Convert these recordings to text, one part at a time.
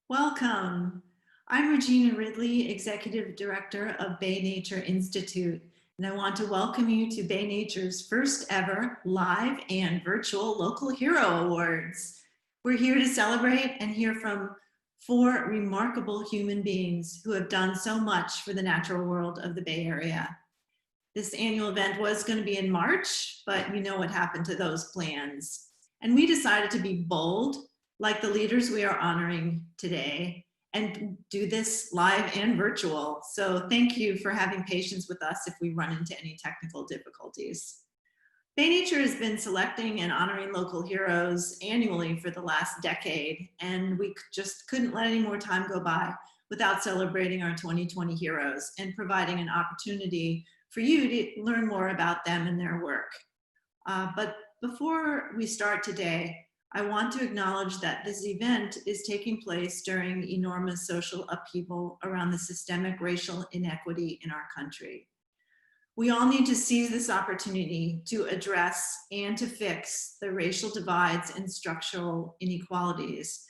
Welcome. I'm Regina Ridley, Executive Director of Bay Nature Institute, and I want to welcome you to Bay Nature's first ever live and virtual Local Hero Awards. We're here to celebrate and hear from four remarkable human beings who have done so much for the natural world of the Bay Area. This annual event was going to be in March, but you know what happened to those plans. And we decided to be bold, like the leaders we are honoring today, and do this live and virtual. So thank you for having patience with us if we run into any technical difficulties. Bay Nature has been selecting and honoring local heroes annually for the last decade, and we just couldn't let any more time go by without celebrating our 2020 heroes and providing an opportunity for you to learn more about them and their work. But before we start today, I want to acknowledge that this event is taking place during enormous social upheaval around the systemic racial inequity in our country. We all need to seize this opportunity to address and to fix the racial divides and structural inequalities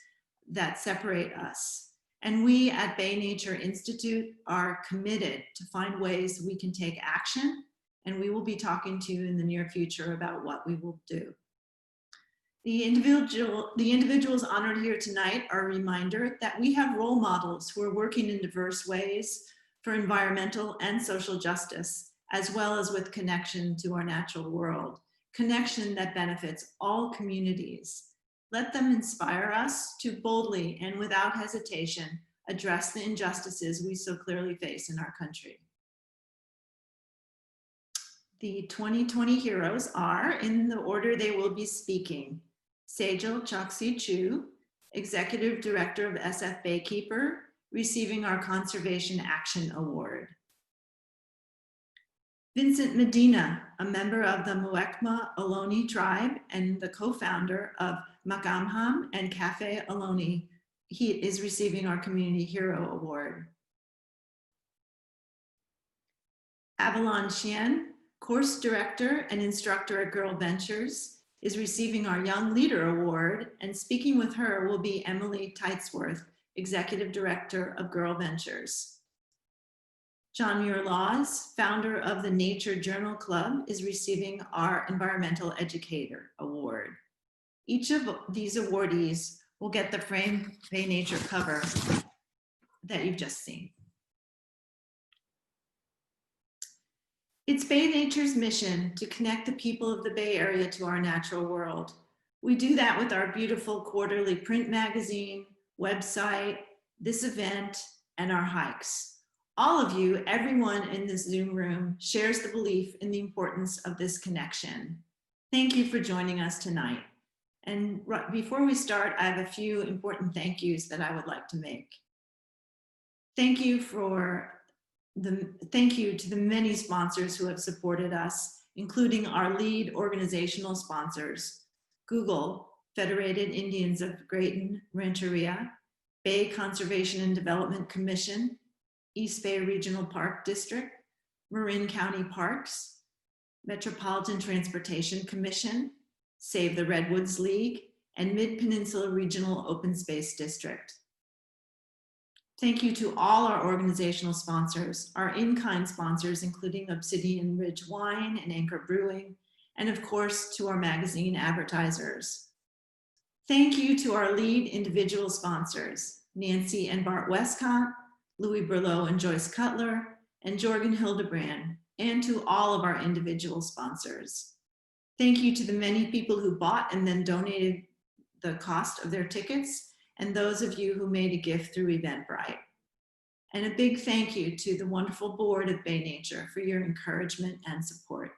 that separate us. And we at Bay Nature Institute are committed to find ways we can take action, and we will be talking to you in the near future about what we will do. The individuals honored here tonight are a reminder that we have role models who are working in diverse ways for environmental and social justice, as well as with connection to our natural world, connection that benefits all communities. Let them inspire us to boldly and without hesitation address the injustices we so clearly face in our country. The 2020 heroes are, in the order they will be speaking: Sejal Choksi Chu, Executive Director of SF Baykeeper, receiving our Conservation Action Award. Vincent Medina, a member of the Muwekma Ohlone tribe and the co-founder of Makamham and Cafe Ohlone, he is receiving our Community Hero Award. Avalon Chien, Course Director and Instructor at Girl Ventures, is receiving our Young Leader Award, and speaking with her will be Emily Teitsworth, Executive Director of Girl Ventures. John Muir Laws, founder of the Nature Journal Club, is receiving our Environmental Educator Award. Each of these awardees will get the framed Bay Nature cover that you've just seen. It's Bay Nature's mission to connect the people of the Bay Area to our natural world. We do that with our beautiful quarterly print magazine, website, this event, and our hikes. All of you, everyone in this Zoom room, shares the belief in the importance of this connection. Thank you for joining us tonight. And before we start, I have a few important thank yous that I would like to make. Thank you to the many sponsors who have supported us, including our lead organizational sponsors: Google, Federated Indians of Grayton Rancheria, Bay Conservation and Development Commission, East Bay Regional Park District, Marin County Parks, Metropolitan Transportation Commission, Save the Redwoods League, and Mid-Peninsula Regional Open Space District. Thank you to all our organizational sponsors, our in-kind sponsors, including Obsidian Ridge Wine and Anchor Brewing, and of course, to our magazine advertisers. Thank you to our lead individual sponsors, Nancy and Bart Westcott, Louis Berlot and Joyce Cutler, and Jorgen Hildebrand, and to all of our individual sponsors. Thank you to the many people who bought and then donated the cost of their tickets, and those of you who made a gift through Eventbrite. And a big thank you to the wonderful board of Bay Nature for your encouragement and support.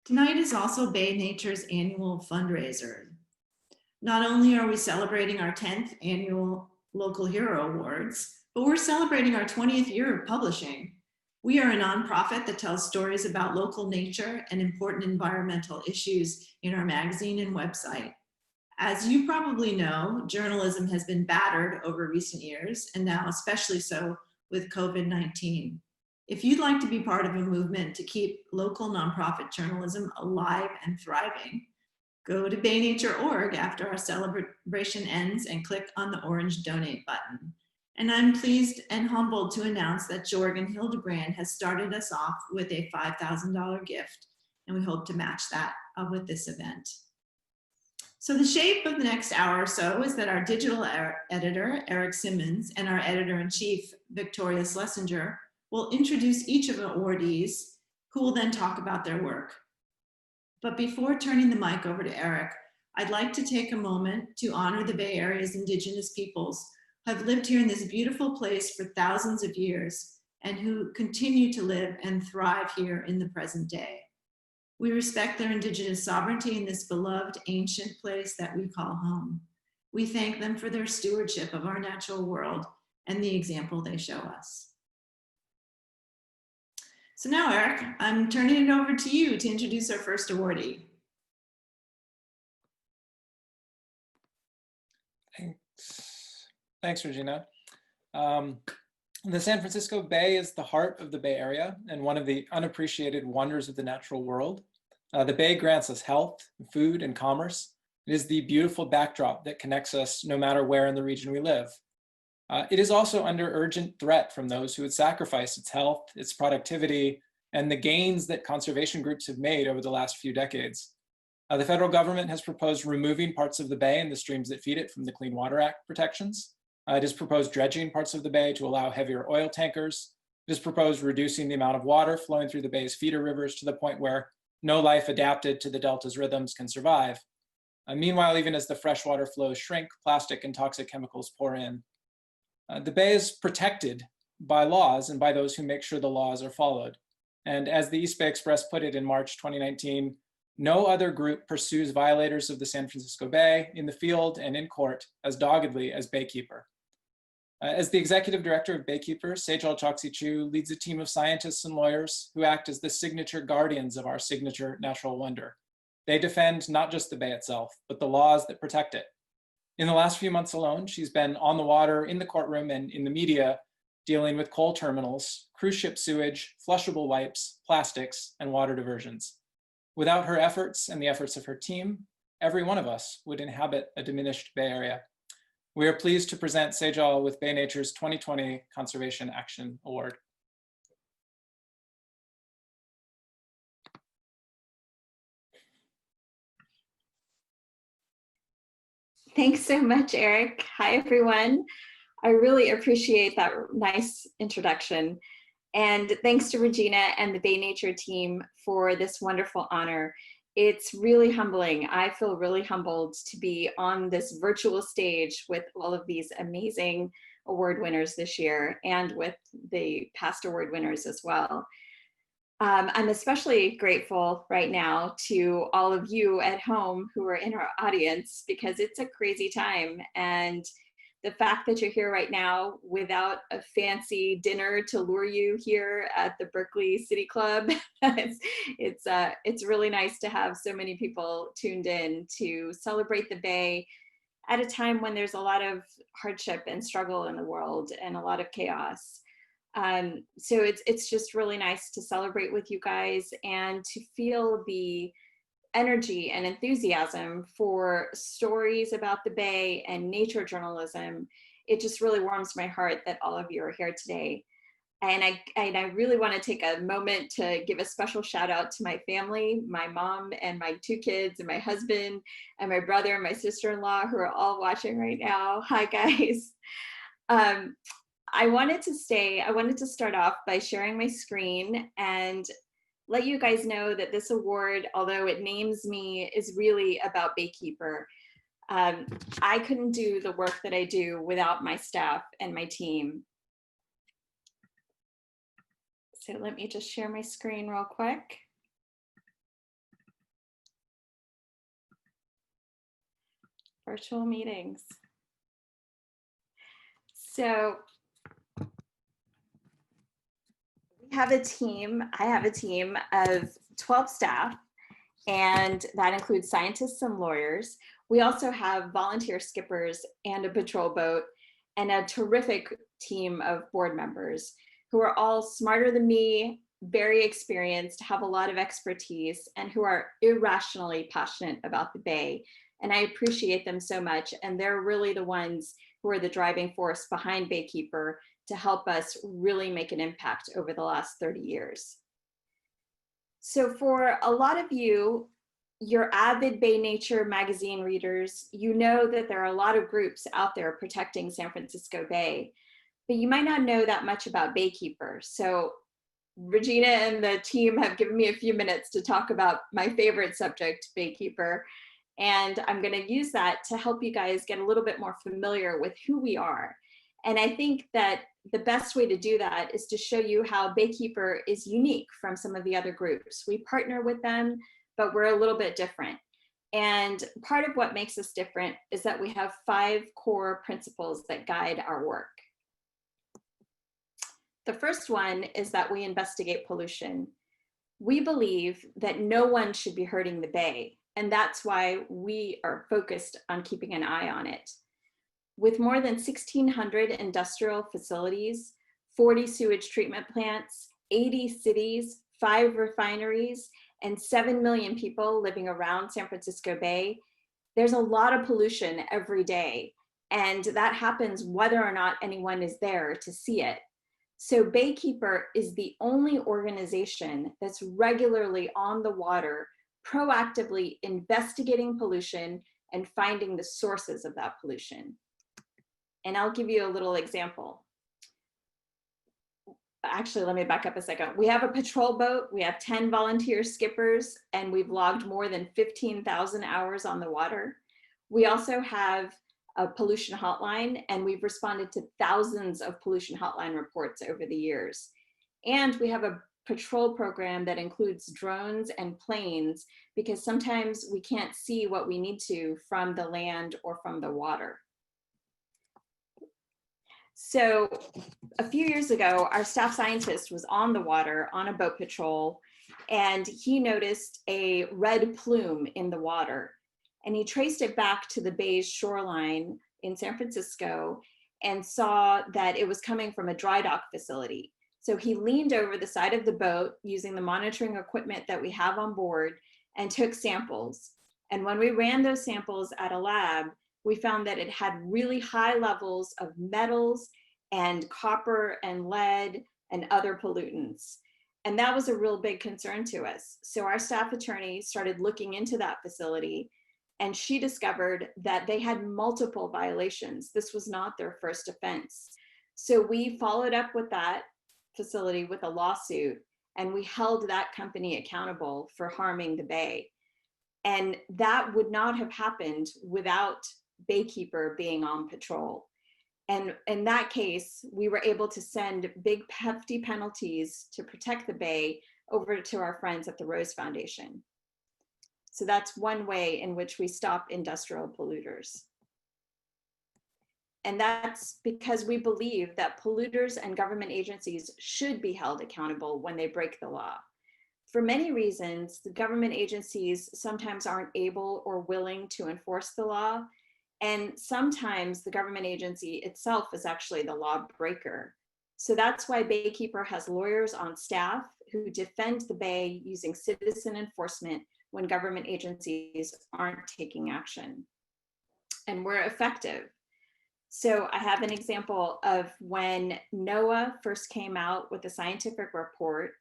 Tonight is also Bay Nature's annual fundraiser. Not only are we celebrating our 10th annual Local Hero Awards, but we're celebrating our 20th year of publishing. We are a nonprofit that tells stories about local nature and important environmental issues in our magazine and website. As you probably know, journalism has been battered over recent years, and now especially so with COVID-19. If you'd like to be part of a movement to keep local nonprofit journalism alive and thriving, Go to baynature.org after our celebration ends and click on the orange donate button. And I'm pleased and humbled to announce that Jorgen Hildebrand has started us off with a $5,000 gift, and we hope to match that with this event. So the shape of the next hour or so is that our digital editor, Eric Simmons, and our editor-in-chief, Victoria Schlesinger, will introduce each of the awardees, who will then talk about their work. But before turning the mic over to Eric, I'd like to take a moment to honor the Bay Area's indigenous peoples who have lived here in this beautiful place for thousands of years and who continue to live and thrive here in the present day. We respect their indigenous sovereignty in this beloved ancient place that we call home. We thank them for their stewardship of our natural world and the example they show us. So now, Eric, I'm turning it over to you to introduce our first awardee. Thanks, Regina. The San Francisco Bay is the heart of the Bay Area and one of the unappreciated wonders of the natural world. The Bay grants us health, food, and commerce. It is the beautiful backdrop that connects us no matter where in the region we live. It is also under urgent threat from those who would sacrifice its health, its productivity, and the gains that conservation groups have made over the last few decades. The federal government has proposed removing parts of the bay and the streams that feed it from the Clean Water Act protections. It has proposed dredging parts of the bay to allow heavier oil tankers. It has proposed reducing the amount of water flowing through the bay's feeder rivers to the point where no life adapted to the delta's rhythms can survive. Meanwhile, even as the freshwater flows shrink, plastic and toxic chemicals pour in. The bay is protected by laws and by those who make sure the laws are followed. And as the East Bay Express put it in March 2019, no other group pursues violators of the San Francisco Bay in the field and in court as doggedly as Baykeeper. As the executive director of Baykeeper, Sejal Chokshi-Chu leads a team of scientists and lawyers who act as the signature guardians of our signature natural wonder. They defend not just the bay itself, but the laws that protect it. In the last few months alone, she's been on the water, in the courtroom, and in the media, dealing with coal terminals, cruise ship sewage, flushable wipes, plastics, and water diversions. Without her efforts and the efforts of her team, every one of us would inhabit a diminished Bay Area. We are pleased to present Sejal with Bay Nature's 2020 Conservation Action Award. Thanks so much, Eric. Hi, everyone. I really appreciate that nice introduction. And thanks to Regina and the Bay Nature team for this wonderful honor. It's really humbling. I feel really humbled to be on this virtual stage with all of these amazing award winners this year and with the past award winners as well. I'm especially grateful right now to all of you at home who are in our audience because it's a crazy time. And the fact that you're here right now without a fancy dinner to lure you here at the Berkeley City Club, it's really nice to have so many people tuned in to celebrate the Bay at a time when there's a lot of hardship and struggle in the world and a lot of chaos. So it's just really nice to celebrate with you guys and to feel the energy and enthusiasm for stories about the Bay and nature journalism. It just really warms my heart that all of you are here today. And I really want to take a moment to give a special shout out to my family, my mom and my 2 kids and my husband and my brother and my sister-in-law who are all watching right now. Hi, guys. I wanted to start off by sharing my screen and let you guys know that this award, although it names me, is really about Baykeeper. I couldn't do the work that I do without my staff and my team. So let me just share my screen real quick. Virtual meetings. So I have a team of 12 staff, and that includes scientists and lawyers. We also have volunteer skippers and a patrol boat and a terrific team of board members who are all smarter than me, very experienced, have a lot of expertise, and who are irrationally passionate about the Bay. And I appreciate them so much. And they're really the ones who are the driving force behind Baykeeper to help us really make an impact over the last 30 years. So for a lot of you, you're avid Bay Nature magazine readers, you know that there are a lot of groups out there protecting San Francisco Bay, but you might not know that much about Baykeeper. So Regina and the team have given me a few minutes to talk about my favorite subject, Baykeeper, and I'm going to use that to help you guys get a little bit more familiar with who we are. And I think that the best way to do that is to show you how Baykeeper is unique from some of the other groups. We partner with them, but we're a little bit different. And part of what makes us different is that we have 5 core principles that guide our work. The first one is that we investigate pollution. We believe that no one should be hurting the Bay, and that's why we are focused on keeping an eye on it. With more than 1,600 industrial facilities, 40 sewage treatment plants, 80 cities, 5 refineries, and 7 million people living around San Francisco Bay, there's a lot of pollution every day, and that happens whether or not anyone is there to see it. So Baykeeper is the only organization that's regularly on the water, proactively investigating pollution and finding the sources of that pollution. And I'll give you a little example. Actually, let me back up a second. We have a patrol boat, we have 10 volunteer skippers, and we've logged more than 15,000 hours on the water. We also have a pollution hotline, and we've responded to thousands of pollution hotline reports over the years. And we have a patrol program that includes drones and planes, because sometimes we can't see what we need to from the land or from the water. So a few years ago, our staff scientist was on the water on a boat patrol, and he noticed a red plume in the water. And he traced it back to the Bay's shoreline in San Francisco and saw that it was coming from a dry dock facility. So he leaned over the side of the boat using the monitoring equipment that we have on board and took samples. And when we ran those samples at a lab, we found that it had really high levels of metals and copper and lead and other pollutants. And that was a real big concern to us. So our staff attorney started looking into that facility, and she discovered that they had multiple violations. This was not their first offense. So we followed up with that facility with a lawsuit, and we held that company accountable for harming the Bay. And that would not have happened without Baykeeper being on patrol. And in that case, we were able to send big hefty penalties to protect the Bay over to our friends at the Rose Foundation. So that's one way in which we stop industrial polluters. And that's because we believe that polluters and government agencies should be held accountable when they break the law. For many reasons, the government agencies sometimes aren't able or willing to enforce the law. And sometimes the government agency itself is actually the lawbreaker. So that's why Baykeeper has lawyers on staff who defend the Bay using citizen enforcement when government agencies aren't taking action. And we're effective. So I have an example of when NOAA first came out with a scientific report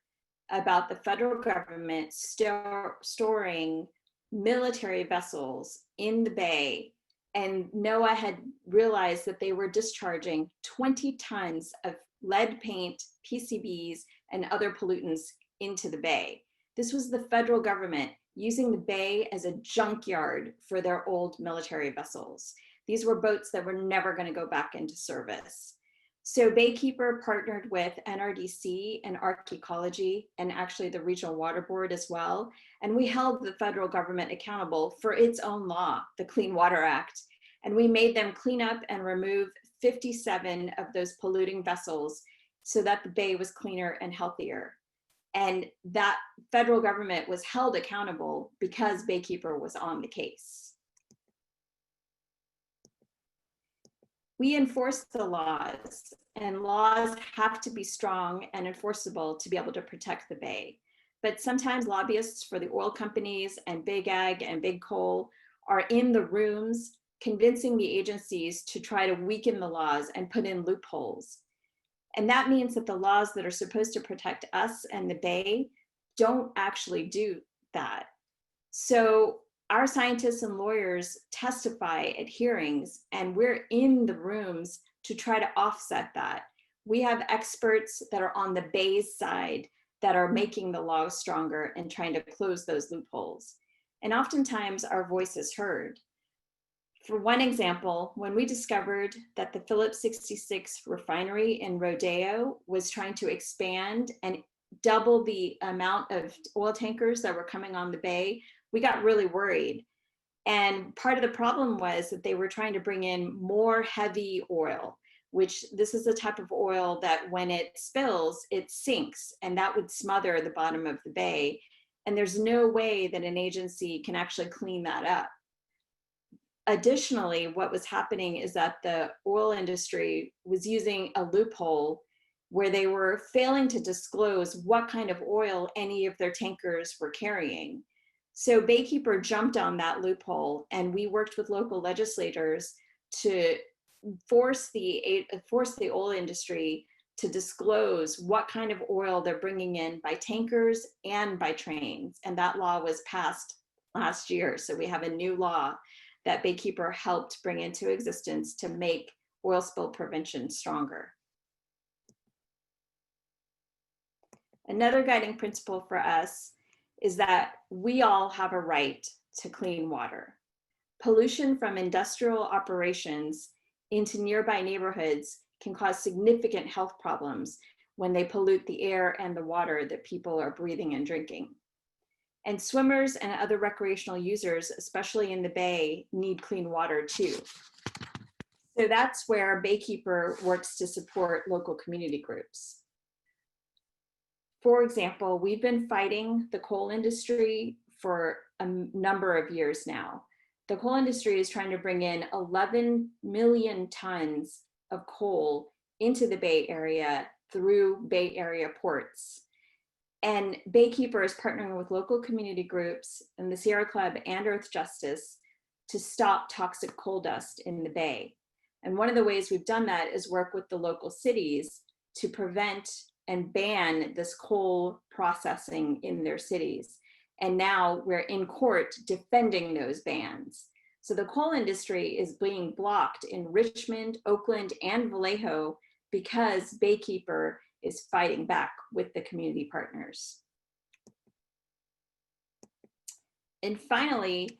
about the federal government storing military vessels in the Bay. And NOAA had realized that they were discharging 20 tons of lead paint, PCBs, and other pollutants into the Bay. This was the federal government using the Bay as a junkyard for their old military vessels. These were boats that were never going to go back into service. So Baykeeper partnered with NRDC and Arc Ecology, and actually the Regional Water Board as well. And we held the federal government accountable for its own law, the Clean Water Act. And we made them clean up and remove 57 of those polluting vessels so that the Bay was cleaner and healthier. And that federal government was held accountable because Baykeeper was on the case. We enforce the laws, and laws have to be strong and enforceable to be able to protect the Bay. But sometimes lobbyists for the oil companies and big ag and big coal are in the rooms convincing the agencies to try to weaken the laws and put in loopholes. And that means that the laws that are supposed to protect us and the Bay don't actually do that. So our scientists and lawyers testify at hearings, and we're in the rooms to try to offset that. We have experts that are on the Bay's side that are making the laws stronger and trying to close those loopholes. And oftentimes our voice is heard. For one example, when we discovered that the Phillips 66 refinery in Rodeo was trying to expand and double the amount of oil tankers that were coming on the Bay, we got really worried. And part of the problem was that they were trying to bring in more heavy oil, which this is the type of oil that when it spills, it sinks, and that would smother the bottom of the Bay. And there's no way that an agency can actually clean that up. Additionally, what was happening is that the oil industry was using a loophole where they were failing to disclose what kind of oil any of their tankers were carrying. So Baykeeper jumped on that loophole, and we worked with local legislators to force the oil industry to disclose what kind of oil they're bringing in by tankers and by trains. And that law was passed last year. So we have a new law that Baykeeper helped bring into existence to make oil spill prevention stronger. Another guiding principle for us is that we all have a right to clean water. Pollution from industrial operations into nearby neighborhoods can cause significant health problems when they pollute the air and the water that people are breathing and drinking. And swimmers and other recreational users, especially in the Bay, need clean water too. So that's where Baykeeper works to support local community groups. For example, we've been fighting the coal industry for a number of years now. The coal industry is trying to bring in 11 million tons of coal into the Bay Area through Bay Area ports. And Baykeeper is partnering with local community groups and the Sierra Club and Earth Justice to stop toxic coal dust in the Bay. And one of the ways we've done that is work with the local cities to prevent and ban this coal processing in their cities. And now we're in court defending those bans. So the coal industry is being blocked in Richmond, Oakland, and Vallejo because Baykeeper is fighting back with the community partners. And finally,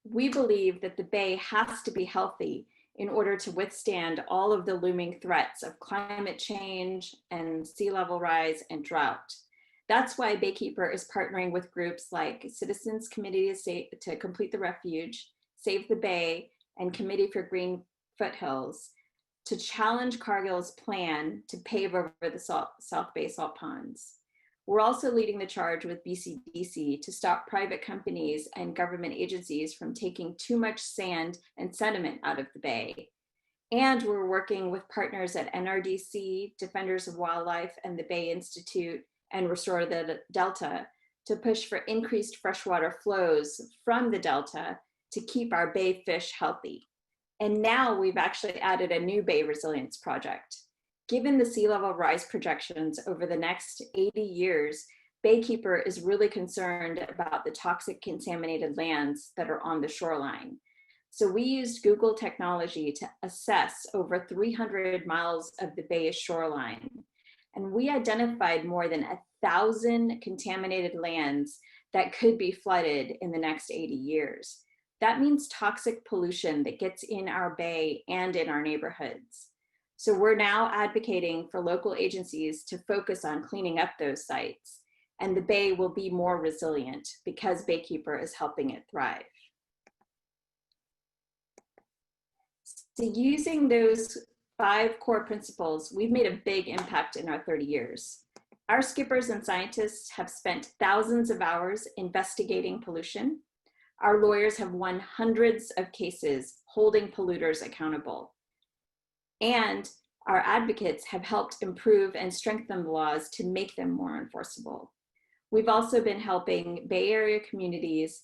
we believe that the Bay has to be healthy in order to withstand all of the looming threats of climate change and sea level rise and drought. That's why Baykeeper is partnering with groups like Citizens Committee to Complete the Refuge, Save the Bay, and Committee for Green Foothills to challenge Cargill's plan to pave over the South Bay salt ponds. We're also leading the charge with BCDC to stop private companies and government agencies from taking too much sand and sediment out of the Bay. And we're working with partners at NRDC, Defenders of Wildlife, and the Bay Institute, and Restore the Delta to push for increased freshwater flows from the Delta to keep our Bay fish healthy. And now we've actually added a new Bay Resilience Project. Given the sea level rise projections over the next 80 years, Baykeeper is really concerned about the toxic contaminated lands that are on the shoreline. So we used Google technology to assess over 300 miles of the Bay's shoreline. And we identified more than 1,000 contaminated lands that could be flooded in the next 80 years. That means toxic pollution that gets in our Bay and in our neighborhoods. So we're now advocating for local agencies to focus on cleaning up those sites, and the Bay will be more resilient because Baykeeper is helping it thrive. So using those 5 core principles, we've made a big impact in our 30 years. Our skippers and scientists have spent thousands of hours investigating pollution. Our lawyers have won hundreds of cases holding polluters accountable. And our advocates have helped improve and strengthen the laws to make them more enforceable. We've also been helping Bay Area communities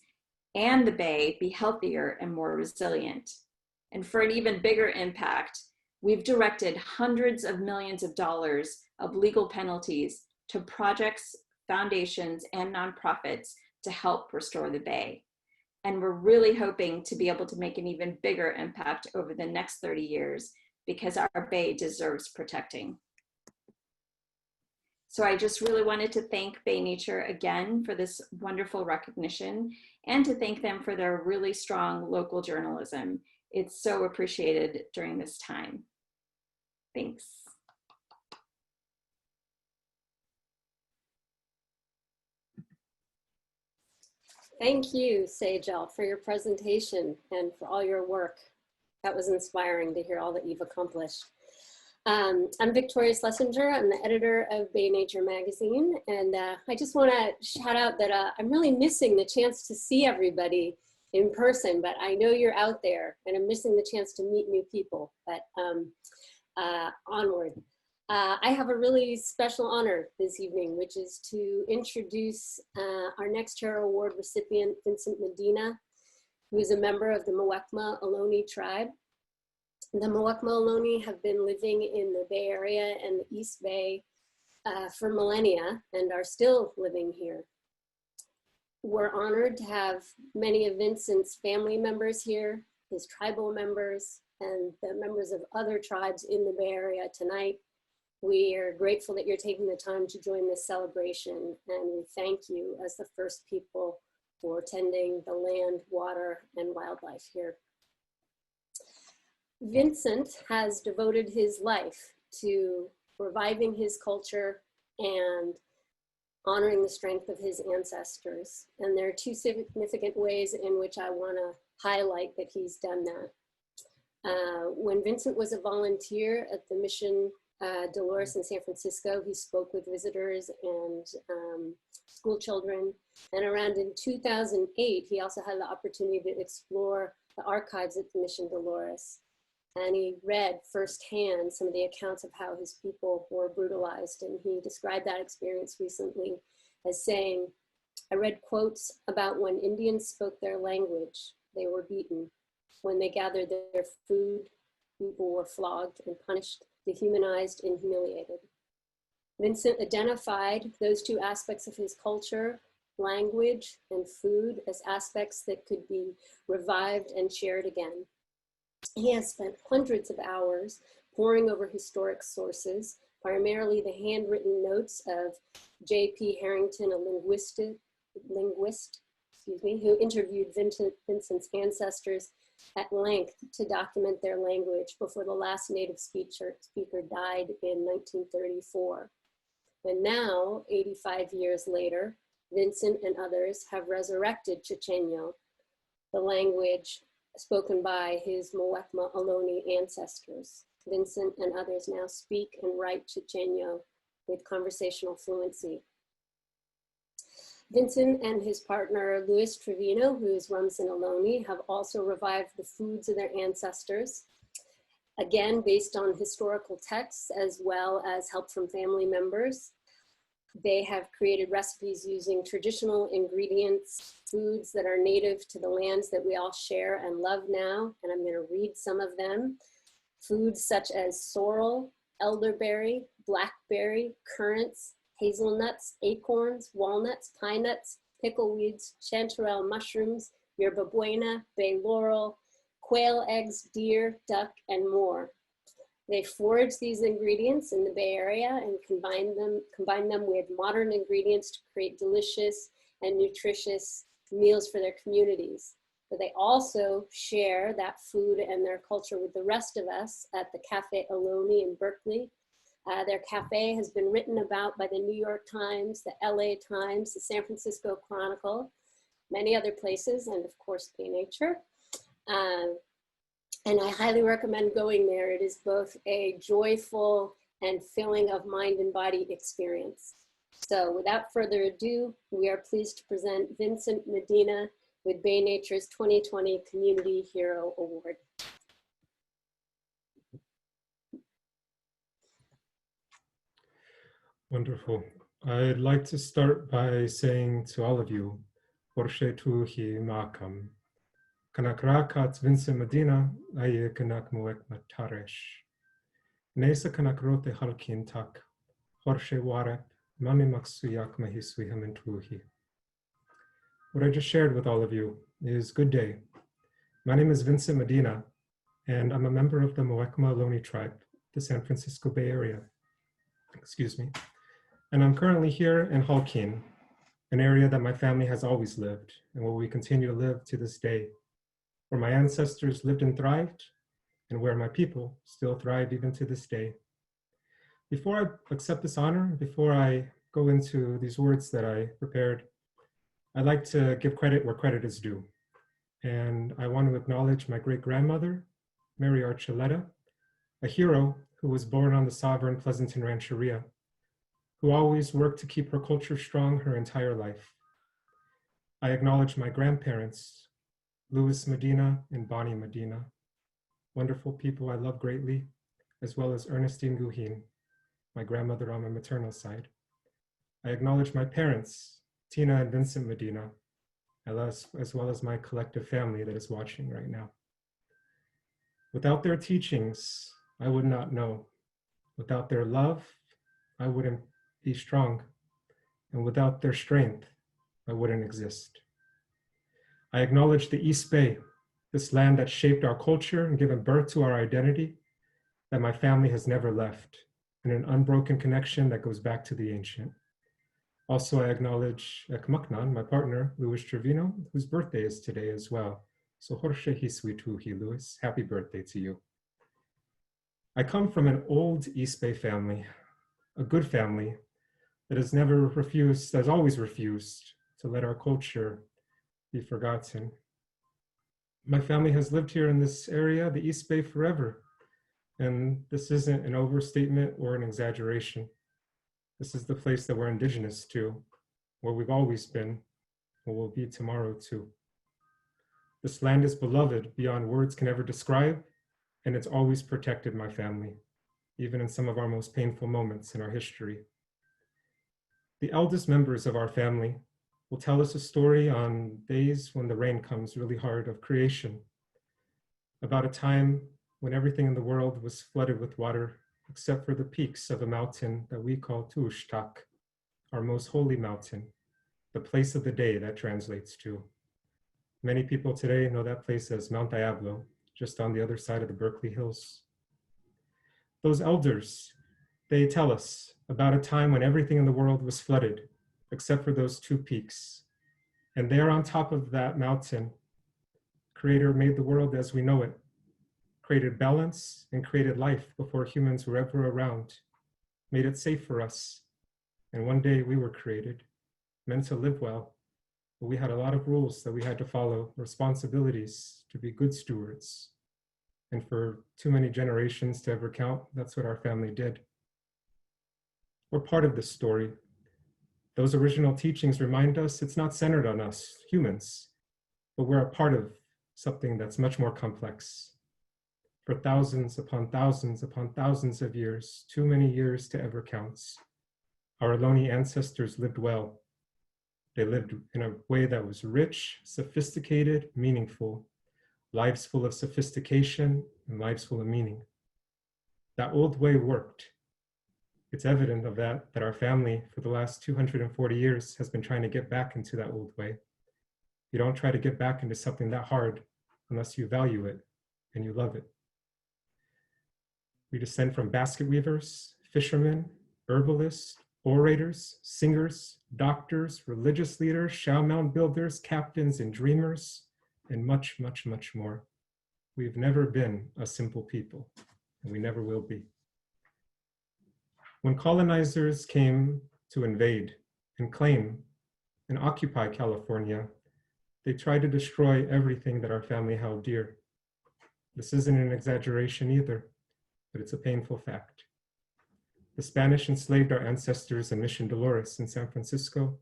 and the Bay be healthier and more resilient. And for an even bigger impact, we've directed hundreds of millions of dollars of legal penalties to projects, foundations, and nonprofits to help restore the Bay. And we're really hoping to be able to make an even bigger impact over the next 30 years because our Bay deserves protecting. So I just really wanted to thank Bay Nature again for this wonderful recognition and to thank them for their really strong local journalism. It's so appreciated during this time. Thanks. Thank you, Sejal, for your presentation and for all your work. That was inspiring to hear all that you've accomplished. I'm Victoria Schlesinger. I'm the editor of Bay Nature magazine. And I just want to shout out that I'm really missing the chance to see everybody in person, but I know you're out there and I'm missing the chance to meet new people, but onward. I have a really special honor this evening, which is to introduce our next Chair Award recipient, Vincent Medina, who is a member of the Muwekma Ohlone tribe. The Muwekma Ohlone have been living in the Bay Area and the East Bay for millennia and are still living here. We're honored to have many of Vincent's family members here, his tribal members, and the members of other tribes in the Bay Area tonight. We are grateful that you're taking the time to join this celebration, and we thank you as the first people for tending the land, water, and wildlife here. Vincent has devoted his life to reviving his culture and honoring the strength of his ancestors. And there are two significant ways in which I want to highlight that he's done that. When Vincent was a volunteer at the Mission Dolores in San Francisco, he spoke with visitors and school children. And around in 2008, he also had the opportunity to explore the archives at the Mission Dolores. And he read firsthand some of the accounts of how his people were brutalized. And he described that experience recently as saying, I read quotes about when Indians spoke their language, they were beaten. When they gathered their food, people were flogged and punished, dehumanized and humiliated. Vincent identified those two aspects of his culture, language and food, as aspects that could be revived and shared again. He has spent hundreds of hours poring over historic sources, primarily the handwritten notes of J.P. Harrington, a linguist, who interviewed Vincent's ancestors at length to document their language before the last native speaker died in 1934. And now, 85 years later, Vincent and others have resurrected Chochenyo, the language spoken by his Muwekma Ohlone ancestors. Vincent and others now speak and write Chochenyo with conversational fluency. Vincent and his partner, Luis Trevino, who is Rumsen Ohlone, have also revived the foods of their ancestors, again, based on historical texts as well as help from family members. They have created recipes using traditional ingredients, foods that are native to the lands that we all share and love now, and I'm going to read some of them. Foods such as sorrel, elderberry, blackberry, currants, hazelnuts, acorns, walnuts, pine nuts, pickleweeds, chanterelle mushrooms, yerba buena, bay laurel, quail eggs, deer, duck, and more. They forage these ingredients in the Bay Area and combine them with modern ingredients to create delicious and nutritious meals for their communities. But they also share that food and their culture with the rest of us at the Cafe Ohlone in Berkeley. Their cafe has been written about by the New York Times, the LA Times, the San Francisco Chronicle, many other places, and of course, Bay Nature. And I highly recommend going there. It is both a joyful and filling of mind and body experience. So without further ado, we are pleased to present Vincent Medina with Bay Nature's 2020 Community Hero Award. Wonderful. I'd like to start by saying to all of you, Porsche tuhi makam. Kanakrakat Vincent Medina, aye kanak muek mataresh. Nesa kanakrote halkin tak, Porsche warep, mami maksuyak mahiswi hamentuhi. What I just shared with all of you is good day. My name is Vincent Medina, and I'm a member of the Muwekma Ohlone tribe, the San Francisco Bay Area. Excuse me. And I'm currently here in Halkin, an area that my family has always lived and where we continue to live to this day, where my ancestors lived and thrived, and where my people still thrive even to this day. Before I accept this honor, before I go into these words that I prepared, I'd like to give credit where credit is due. And I want to acknowledge my great-grandmother, Mary Archuleta, a hero who was born on the sovereign Pleasanton Rancheria, who always worked to keep her culture strong her entire life. I acknowledge my grandparents, Louis Medina and Bonnie Medina, wonderful people I love greatly, as well as Ernestine Guhin, my grandmother on my maternal side. I acknowledge my parents, Tina and Vincent Medina, as well as my collective family that is watching right now. Without their teachings, I would not know. Without their love, I wouldn't be strong. And without their strength, I wouldn't exist. I acknowledge the East Bay, this land that shaped our culture and given birth to our identity, that my family has never left, and an unbroken connection that goes back to the ancient. Also, I acknowledge Ekmaknan, my partner, Luis Trevino, whose birthday is today as well. So Jorge Hiswituhi, Luis, happy birthday to you. I come from an old East Bay family, a good family that has never refused, has always refused to let our culture be forgotten. My family has lived here in this area, the East Bay, forever. And this isn't an overstatement or an exaggeration. This is the place that we're indigenous to, where we've always been, and will be tomorrow too. This land is beloved beyond words can ever describe, and it's always protected my family, even in some of our most painful moments in our history. The eldest members of our family will tell us a story on days when the rain comes really hard of creation, about a time when everything in the world was flooded with water, except for the peaks of a mountain that we call Tushtak, our most holy mountain, the place of the day that translates to. Many people today know that place as Mount Diablo, just on the other side of the Berkeley Hills. Those elders, they tell us about a time when everything in the world was flooded, except for those two peaks. And there on top of that mountain, Creator made the world as we know it, created balance and created life before humans were ever around, made it safe for us. And one day we were created, meant to live well, but we had a lot of rules that we had to follow, responsibilities to be good stewards. And for too many generations to ever count, that's what our family did. We're part of this story. Those original teachings remind us it's not centered on us, humans, but we're a part of something that's much more complex. For thousands upon thousands upon thousands of years, too many years to ever count, our Ohlone ancestors lived well. They lived in a way that was rich, sophisticated, meaningful, lives full of sophistication and lives full of meaning. That old way worked. It's evident of that our family for the last 240 years has been trying to get back into that old way. You don't try to get back into something that hard unless you value it and you love it. We descend from basket weavers, fishermen, herbalists, orators, singers, doctors, religious leaders, Shao mound builders, captains, and dreamers, and much, much, much more. We've never been a simple people, and we never will be. When colonizers came to invade and claim and occupy California, they tried to destroy everything that our family held dear. This isn't an exaggeration either, but it's a painful fact. The Spanish enslaved our ancestors in Mission Dolores in San Francisco,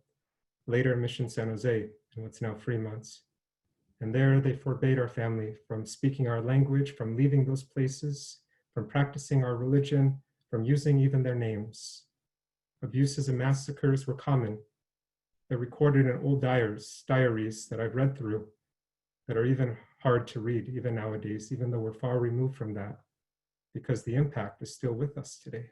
later Mission San Jose in what's now Fremont. And there they forbade our family from speaking our language, from leaving those places, from practicing our religion, from using even their names. abuses and massacres were common. They're recorded in old diaries that I've read through that are even hard to read, even nowadays, even though we're far removed from that, because the impact is still with us today.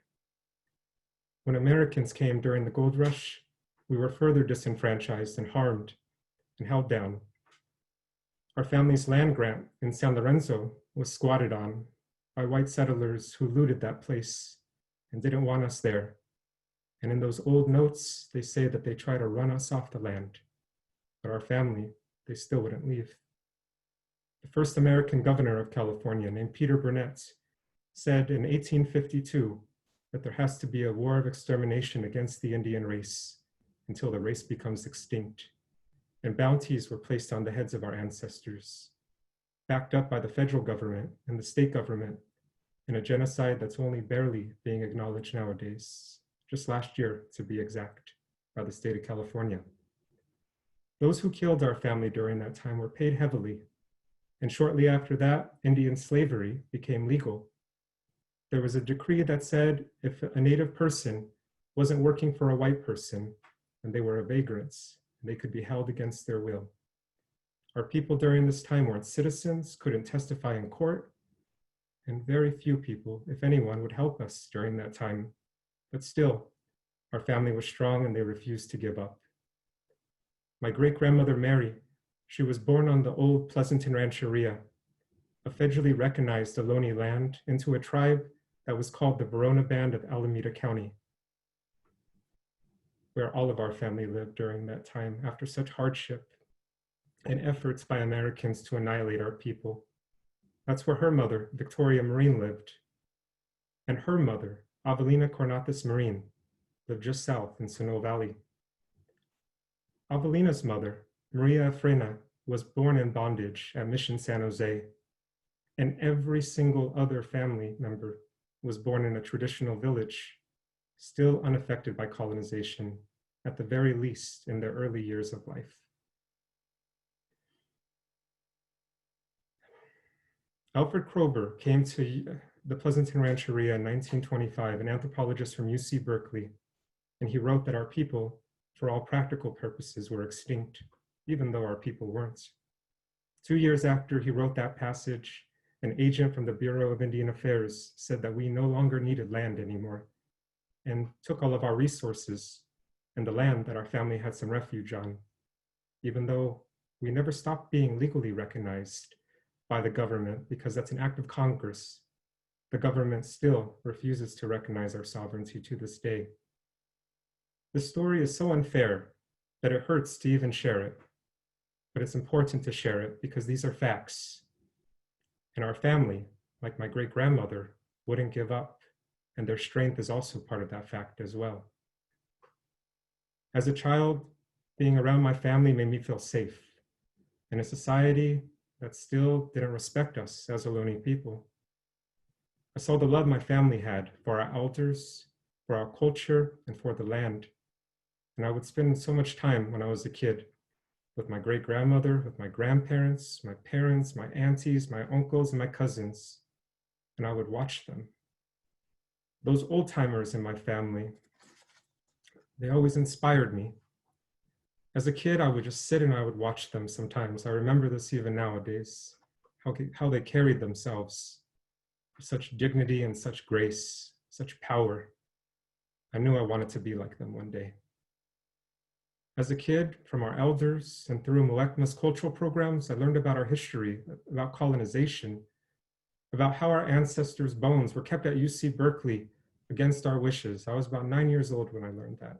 When Americans came during the gold rush, we were further disenfranchised and harmed and held down. Our family's land grant in San Lorenzo was squatted on by white settlers who looted that place and didn't want us there. And in those old notes, they say that they try to run us off the land, but our family, they still wouldn't leave. The first American governor of California, named Peter Burnett, said in 1852 that there has to be a war of extermination against the Indian race until the race becomes extinct. And bounties were placed on the heads of our ancestors, backed up by the federal government and the state government in a genocide that's only barely being acknowledged nowadays, just last year to be exact, by the state of California. Those who killed our family during that time were paid heavily. And shortly after that, Indian slavery became legal. There was a decree that said if a Native person wasn't working for a white person, then they were a vagrants, and they could be held against their will. Our people during this time weren't citizens, couldn't testify in court, and very few people, if anyone, would help us during that time. But still, our family was strong and they refused to give up. My great-grandmother Mary, she was born on the old Pleasanton Rancheria, a federally recognized Ohlone land, into a tribe that was called the Verona Band of Alameda County, where all of our family lived during that time after such hardship and efforts by Americans to annihilate our people. That's where her mother, Victoria Marine, lived. And her mother, Avelina Cornatis Marine, lived just south in Sonoma Valley. Avelina's mother, Maria Frena, was born in bondage at Mission San Jose, and every single other family member was born in a traditional village, still unaffected by colonization, at the very least in their early years of life. Alfred Kroeber came to the Pleasanton Rancheria in 1925, an anthropologist from UC Berkeley, and he wrote that our people, for all practical purposes, were extinct, even though our people weren't. 2 years after he wrote that passage, an agent from the Bureau of Indian Affairs said that we no longer needed land anymore and took all of our resources and the land that our family had some refuge on, even though we never stopped being legally recognized by the government, because that's an act of Congress. The government still refuses to recognize our sovereignty to this day. This story is so unfair that it hurts to even share it, but it's important to share it because these are facts. And our family, like my great-grandmother, wouldn't give up, and their strength is also part of that fact as well. As a child, being around my family made me feel safe in a society that still didn't respect us as Ohlone people. I saw the love my family had for our elders, for our culture, and for the land. And I would spend so much time when I was a kid with my great-grandmother, with my grandparents, my parents, my aunties, my uncles, and my cousins, and I would watch them. Those old-timers in my family, they always inspired me. As a kid, I would just sit and I would watch them sometimes. I remember this even nowadays, how they carried themselves with such dignity and such grace, such power. I knew I wanted to be like them one day. As a kid, from our elders and through Muwekma's cultural programs, I learned about our history, about colonization, about how our ancestors' bones were kept at UC Berkeley against our wishes. I was about 9 years old when I learned that.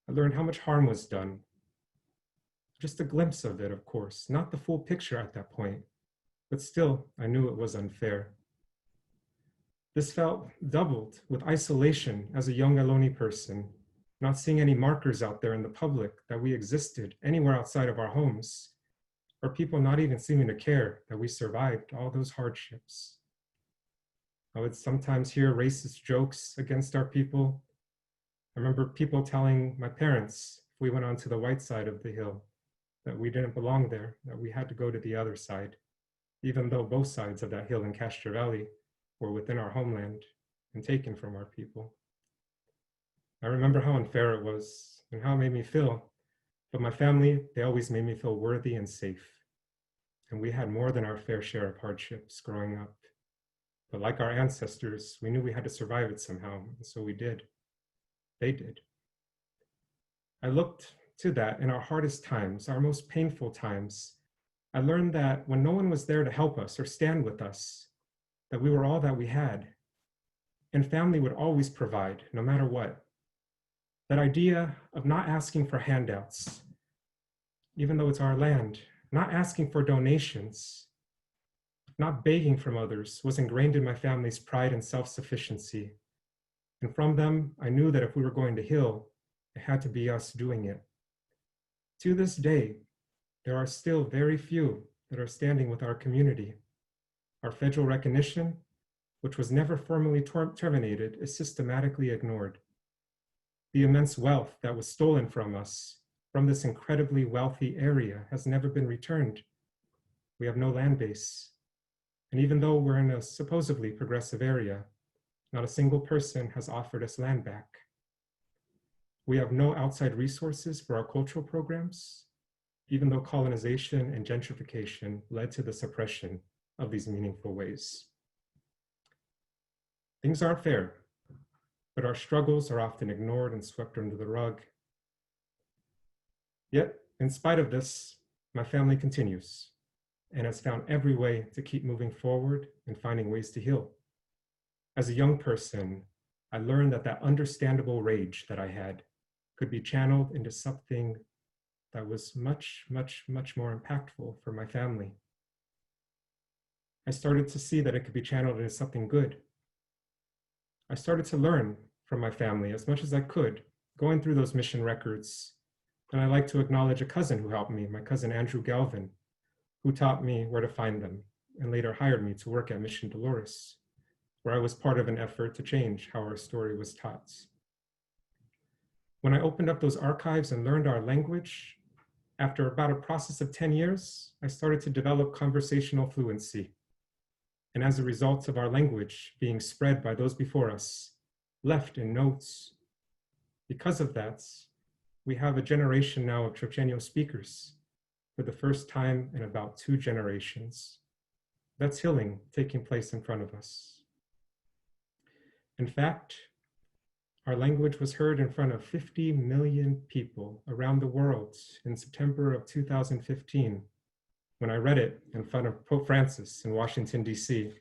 I learned how much harm was done. Just a glimpse of it, of course, not the full picture at that point, but still, I knew it was unfair. This felt doubled with isolation as a young Ohlone person, not seeing any markers out there in the public that we existed anywhere outside of our homes, or people not even seeming to care that we survived all those hardships. I would sometimes hear racist jokes against our people. I remember people telling my parents, if we went onto the white side of the hill, that we didn't belong there, that we had to go to the other side, even though both sides of that hill in Castro Valley were within our homeland and taken from our people. I remember how unfair it was and how it made me feel. But my family, they always made me feel worthy and safe. And we had more than our fair share of hardships growing up. But like our ancestors, we knew we had to survive it somehow, and so we did. They did. I looked to that in our hardest times, our most painful times. I learned that when no one was there to help us or stand with us, that we were all that we had. And family would always provide, no matter what. That idea of not asking for handouts, even though it's our land, not asking for donations, not begging from others, was ingrained in my family's pride and self-sufficiency. And from them, I knew that if we were going to heal, it had to be us doing it. To this day, there are still very few that are standing with our community. Our federal recognition, which was never formally terminated, is systematically ignored. The immense wealth that was stolen from us, from this incredibly wealthy area, has never been returned. We have no land base. And even though we're in a supposedly progressive area, not a single person has offered us land back. We have no outside resources for our cultural programs, even though colonization and gentrification led to the suppression of these meaningful ways. Things aren't fair, but our struggles are often ignored and swept under the rug. Yet, in spite of this, my family continues and has found every way to keep moving forward and finding ways to heal. As a young person, I learned that that understandable rage that I had could be channeled into something that was much, much, much more impactful for my family. I started to see that it could be channeled into something good. I started to learn from my family as much as I could, going through those mission records. And I like to acknowledge a cousin who helped me, my cousin Andrew Galvin, who taught me where to find them and later hired me to work at Mission Dolores, where I was part of an effort to change how our story was taught. When I opened up those archives and learned our language, after about a process of 10 years, I started to develop conversational fluency. And as a result of our language being spread by those before us, left in notes, because of that, we have a generation now of Chochenyo speakers for the first time in about 2 generations. That's healing taking place in front of us. In fact, our language was heard in front of 50 million people around the world in September of 2015, when I read it in front of Pope Francis in Washington, DC,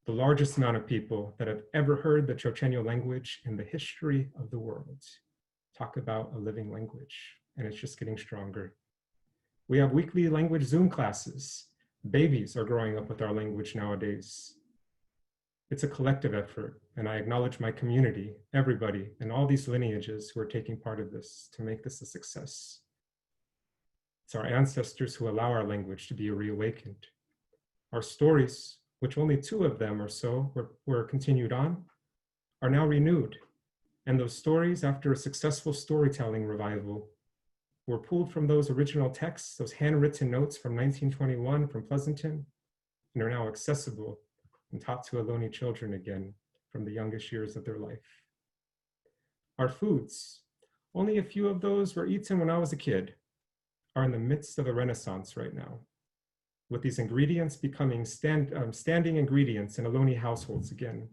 the largest amount of people that have ever heard the Chochenyo language in the history of the world. Talk about a living language, and it's just getting stronger. We have weekly language Zoom classes. Babies are growing up with our language nowadays. It's a collective effort, and I acknowledge my community, everybody, and all these lineages who are taking part of this to make this a success. It's our ancestors who allow our language to be reawakened. Our stories, which only 2 of them or so were continued on, are now renewed. And those stories, after a successful storytelling revival, were pulled from those original texts, those handwritten notes from 1921 from Pleasanton, and are now accessible and taught to Ohlone children again from the youngest years of their life. Our foods, only a few of those were eaten when I was a kid, are in the midst of a renaissance right now, with these ingredients becoming standing ingredients in Ohlone households again.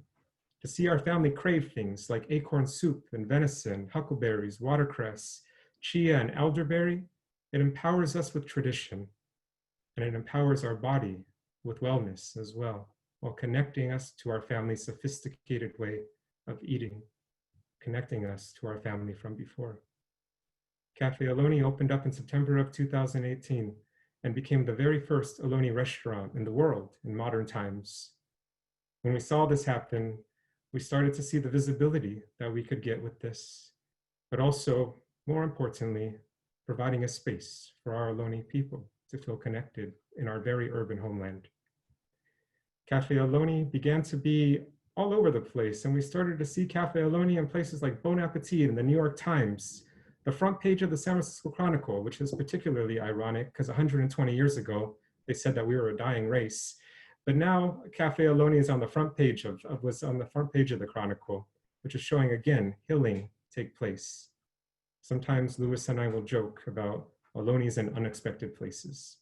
To see our family crave things like acorn soup and venison, huckleberries, watercress, chia, and elderberry, it empowers us with tradition, and it empowers our body with wellness as well, while connecting us to our family's sophisticated way of eating, connecting us to our family from before. Cafe Ohlone opened up in September of 2018 and became the very first Ohlone restaurant in the world in modern times. When we saw this happen, we started to see the visibility that we could get with this, but also, more importantly, providing a space for our Ohlone people to feel connected in our very urban homeland. Cafe Ohlone began to be all over the place, and we started to see Cafe Ohlone in places like Bon Appetit and the New York Times, the front page of the San Francisco Chronicle, which is particularly ironic because 120 years ago, they said that we were a dying race. But now Cafe Ohlone is on the front page was on the front page of the Chronicle, which is showing again, healing take place. Sometimes Lewis and I will joke about Ohloni's in unexpected places,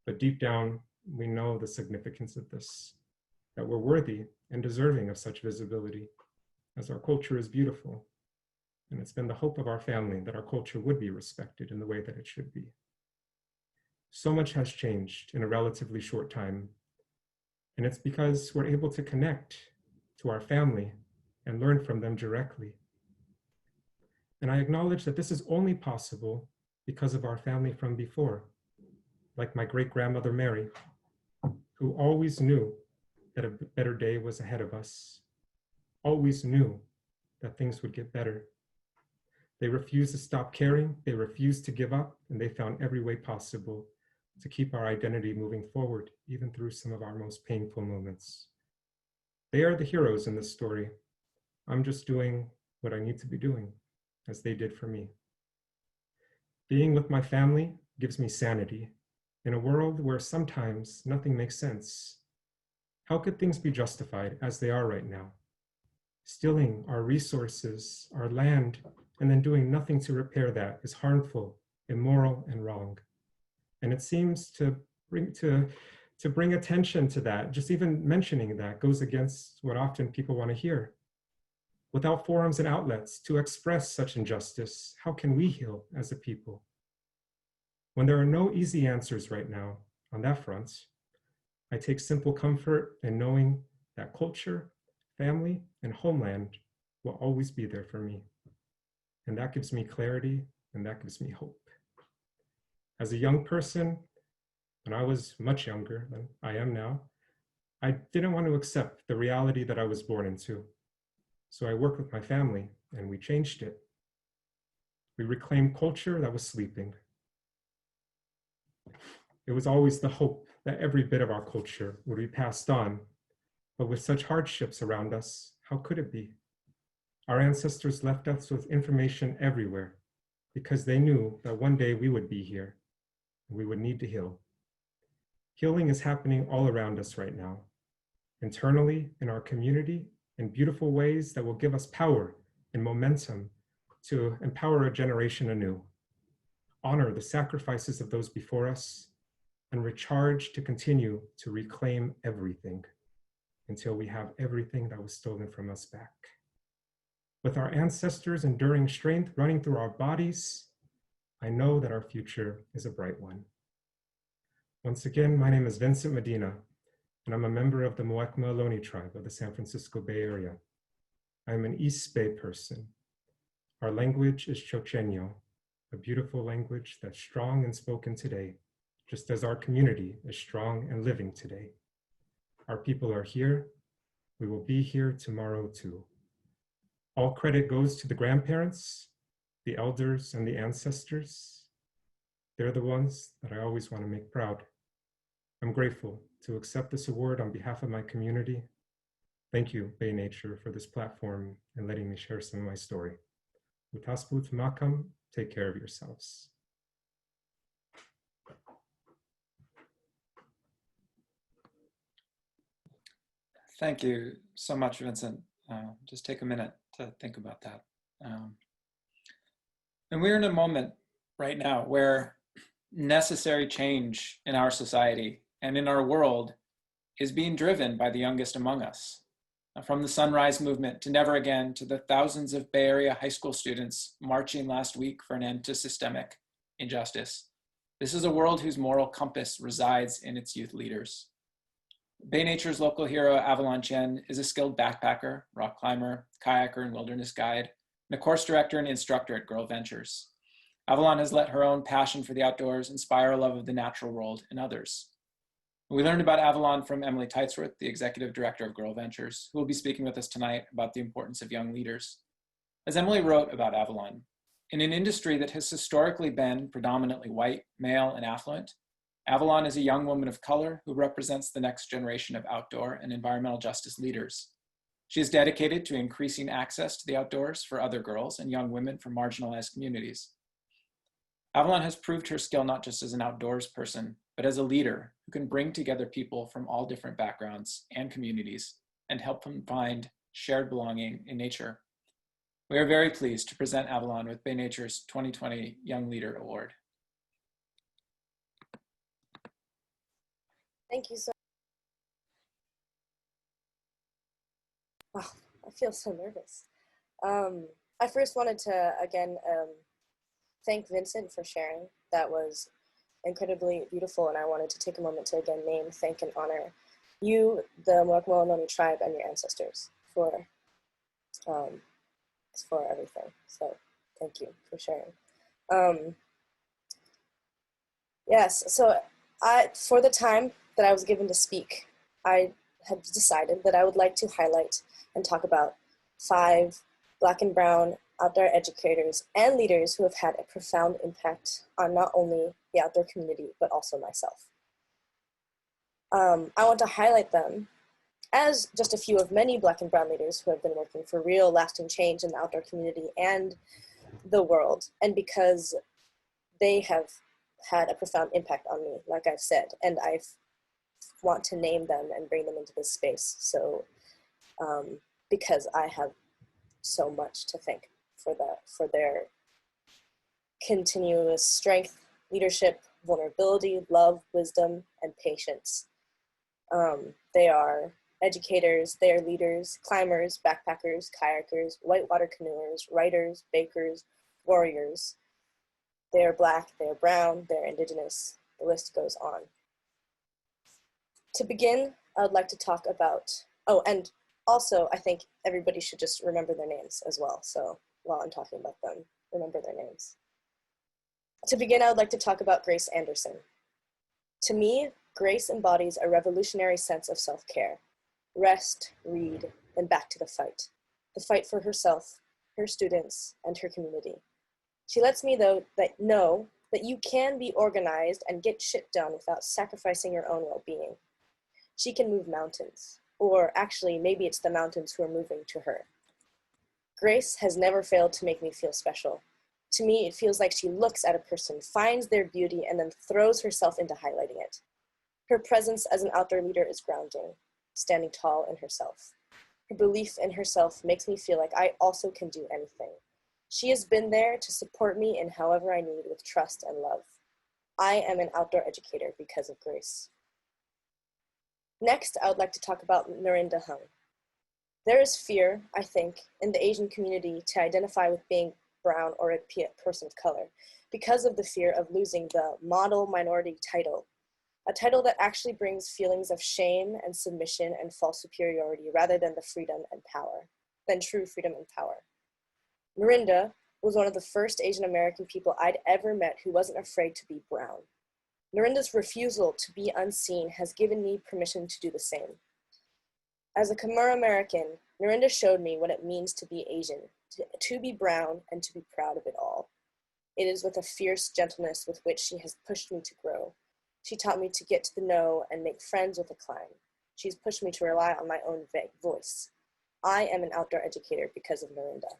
but deep down, we know the significance of this, that we're worthy and deserving of such visibility, as our culture is beautiful. And it's been the hope of our family that our culture would be respected in the way that it should be. So much has changed in a relatively short time, and it's because we're able to connect to our family and learn from them directly. And I acknowledge that this is only possible because of our family from before, like my great-grandmother Mary, who always knew that a better day was ahead of us, always knew that things would get better. They refused to stop caring, they refused to give up, and they found every way possible to keep our identity moving forward, even through some of our most painful moments. They are the heroes in this story. I'm just doing what I need to be doing, as they did for me. Being with my family gives me sanity in a world where sometimes nothing makes sense. How could things be justified as they are right now? Stealing our resources, our land, and then doing nothing to repair that is harmful, immoral, and wrong. And it seems to bring attention to that, just even mentioning that goes against what often people want to hear. Without forums and outlets to express such injustice, how can we heal as a people? When there are no easy answers right now on that front, I take simple comfort in knowing that culture, family, and homeland will always be there for me. And that gives me clarity, and that gives me hope. As a young person, when I was much younger than I am now, I didn't want to accept the reality that I was born into. So I worked with my family, and we changed it. We reclaimed culture that was sleeping. It was always the hope that every bit of our culture would be passed on, but with such hardships around us, how could it be? Our ancestors left us with information everywhere because they knew that one day we would be here and we would need to heal. Healing is happening all around us right now, internally in our community, in beautiful ways that will give us power and momentum to empower a generation anew, honor the sacrifices of those before us, and recharge to continue to reclaim everything until we have everything that was stolen from us back. With our ancestors' enduring strength running through our bodies, I know that our future is a bright one. Once again, my name is Vincent Medina, and I'm a member of the Muwekma Ohlone tribe of the San Francisco Bay Area. I'm an East Bay person. Our language is Chochenyo, a beautiful language that's strong and spoken today, just as our community is strong and living today. Our people are here. We will be here tomorrow too. All credit goes to the grandparents, the elders, and the ancestors. They're the ones that I always want to make proud. I'm grateful to accept this award on behalf of my community. Thank you, Bay Nature, for this platform and letting me share some of my story. Utasput makam, take care of yourselves. Thank you so much, Vincent. Just take a minute to think about that. And we're in a moment right now where necessary change in our society and in our world is being driven by the youngest among us. From the Sunrise Movement to Never Again to the thousands of Bay Area high school students marching last week for an end to systemic injustice. This is a world whose moral compass resides in its youth leaders. Bay Nature's local hero, Avalon Chen, is a skilled backpacker, rock climber, kayaker, and wilderness guide, and a course director and instructor at Girl Ventures. Avalon has let her own passion for the outdoors inspire a love of the natural world in others. We learned about Avalon from Emily Teitsworth, the executive director of Girl Ventures, who will be speaking with us tonight about the importance of young leaders. As Emily wrote about Avalon, in an industry that has historically been predominantly white, male, and affluent, Avalon is a young woman of color who represents the next generation of outdoor and environmental justice leaders. She is dedicated to increasing access to the outdoors for other girls and young women from marginalized communities. Avalon has proved her skill not just as an outdoors person, but as a leader who can bring together people from all different backgrounds and communities and help them find shared belonging in nature. We are very pleased to present Avalon with Bay Nature's 2020 Young Leader Award. Thank you so much. Wow, I feel so nervous. I first wanted to, again, thank Vincent for sharing. That was incredibly beautiful, and I wanted to take a moment to, again, name, thank, and honor you, the Mwakma tribe, and your ancestors for everything. So thank you for sharing. Yes, so for the time that I was given to speak, I had decided that I would like to highlight and talk about 5 Black and Brown outdoor educators and leaders who have had a profound impact on not only the outdoor community, but also myself. I want to highlight them as just a few of many Black and Brown leaders who have been working for real lasting change in the outdoor community and the world, and because they have had a profound impact on me, like I've said, and I want to name them and bring them into this space. So, because I have so much to thank for their continuous strength, leadership, vulnerability, love, wisdom, and patience. They are educators, they are leaders, climbers, backpackers, kayakers, whitewater canoers, writers, bakers, warriors. They are Black, they are brown, they're indigenous, the list goes on. To begin, I would like to talk about, and also I think everybody should just remember their names as well. So while I'm talking about them, remember their names. To begin, I would like to talk about Grace Anderson. To me, Grace embodies a revolutionary sense of self-care. Rest, read, and back to the fight. The fight for herself, her students, and her community. She lets me know that you can be organized and get shit done without sacrificing your own well-being. She can move mountains, or actually maybe it's the mountains who are moving to her. Grace has never failed to make me feel special. To me, it feels like she looks at a person, finds their beauty, and then throws herself into highlighting it. Her presence as an outdoor leader is grounding, standing tall in herself. Her belief in herself makes me feel like I also can do anything. She has been there to support me in however I need with trust and love. I am an outdoor educator because of Grace. Next, I would like to talk about Narinda Hung. There is fear, I think, in the Asian community to identify with being brown or a person of color because of the fear of losing the model minority title, a title that actually brings feelings of shame and submission and false superiority rather than the freedom and power, than true freedom and power. Narinda was one of the first Asian American people I'd ever met who wasn't afraid to be brown. Narinda's refusal to be unseen has given me permission to do the same. As a Khmer American, Narinda showed me what it means to be Asian, to be brown, and to be proud of it all. It is with a fierce gentleness with which she has pushed me to grow. She taught me to get to the know and make friends with the climb. She's pushed me to rely on my own voice. I am an outdoor educator because of Narinda.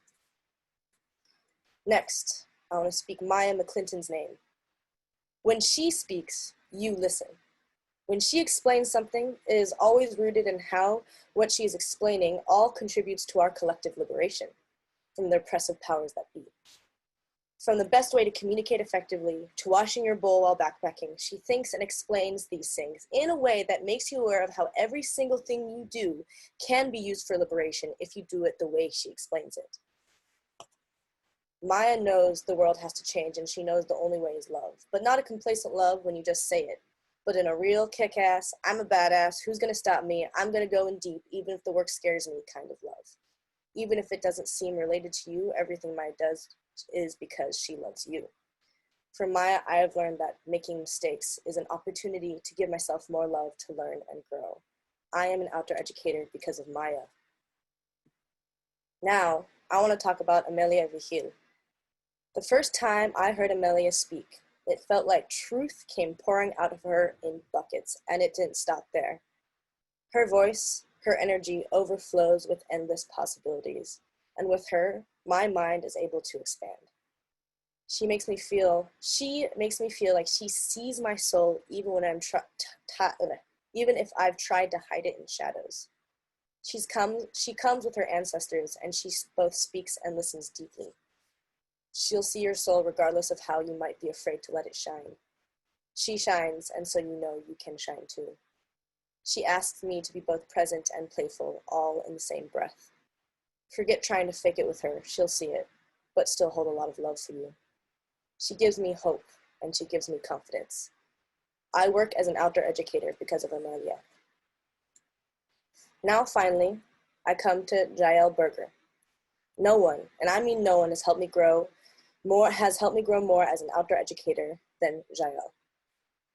Next, I want to speak Maya McClinton's name. When she speaks, you listen. When she explains something, it is always rooted in how what she is explaining all contributes to our collective liberation from the oppressive powers that be. From the best way to communicate effectively to washing your bowl while backpacking, she thinks and explains these things in a way that makes you aware of how every single thing you do can be used for liberation if you do it the way she explains it. Maya knows the world has to change, and she knows the only way is love, but not a complacent love when you just say it, but in a real kick-ass, I'm a badass, who's gonna stop me, I'm gonna go in deep, even if the work scares me kind of love. Even if it doesn't seem related to you, everything Maya does is because she loves you. From Maya, I have learned that making mistakes is an opportunity to give myself more love to learn and grow. I am an outdoor educator because of Maya. Now, I want to talk about Amelia Vigil. The first time I heard Amelia speak, it felt like truth came pouring out of her in buckets, and it didn't stop there. Her voice, her energy overflows with endless possibilities, and with her, my mind is able to expand. She makes me feel like she sees my soul even when even if I've tried to hide it in shadows. She comes with her ancestors, and she both speaks and listens deeply. She'll see your soul regardless of how you might be afraid to let it shine. She shines, and so you know you can shine too. She asks me to be both present and playful, all in the same breath. Forget trying to fake it with her, she'll see it, but still hold a lot of love for you. She gives me hope, and she gives me confidence. I work as an outdoor educator because of Amelia. Now finally, I come to Jael Berger. No one, and I mean no one, has helped me grow more as an outdoor educator than Jael.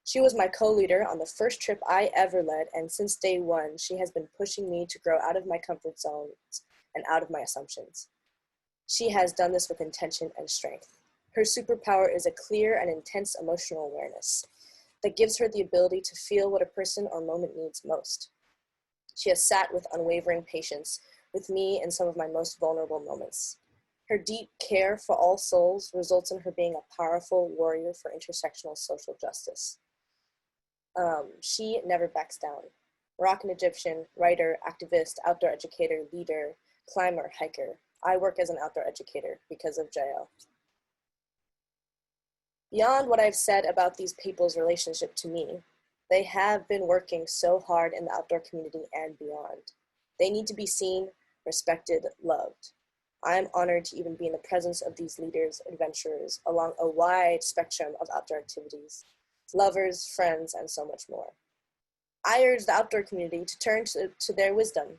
She was my co-leader on the first trip I ever led, and since day one, she has been pushing me to grow out of my comfort zones and out of my assumptions. She has done this with intention and strength. Her superpower is a clear and intense emotional awareness that gives her the ability to feel what a person or moment needs most. She has sat with unwavering patience with me in some of my most vulnerable moments. Her deep care for all souls results in her being a powerful warrior for intersectional social justice. She never backs down. Moroccan Egyptian, writer, activist, outdoor educator, leader, climber, hiker. I work as an outdoor educator because of Jael. Beyond what I've said about these people's relationship to me, they have been working so hard in the outdoor community and beyond. They need to be seen, respected, loved. I am honored to even be in the presence of these leaders, adventurers, along a wide spectrum of outdoor activities, lovers, friends, and so much more. I urge the outdoor community to turn to their wisdom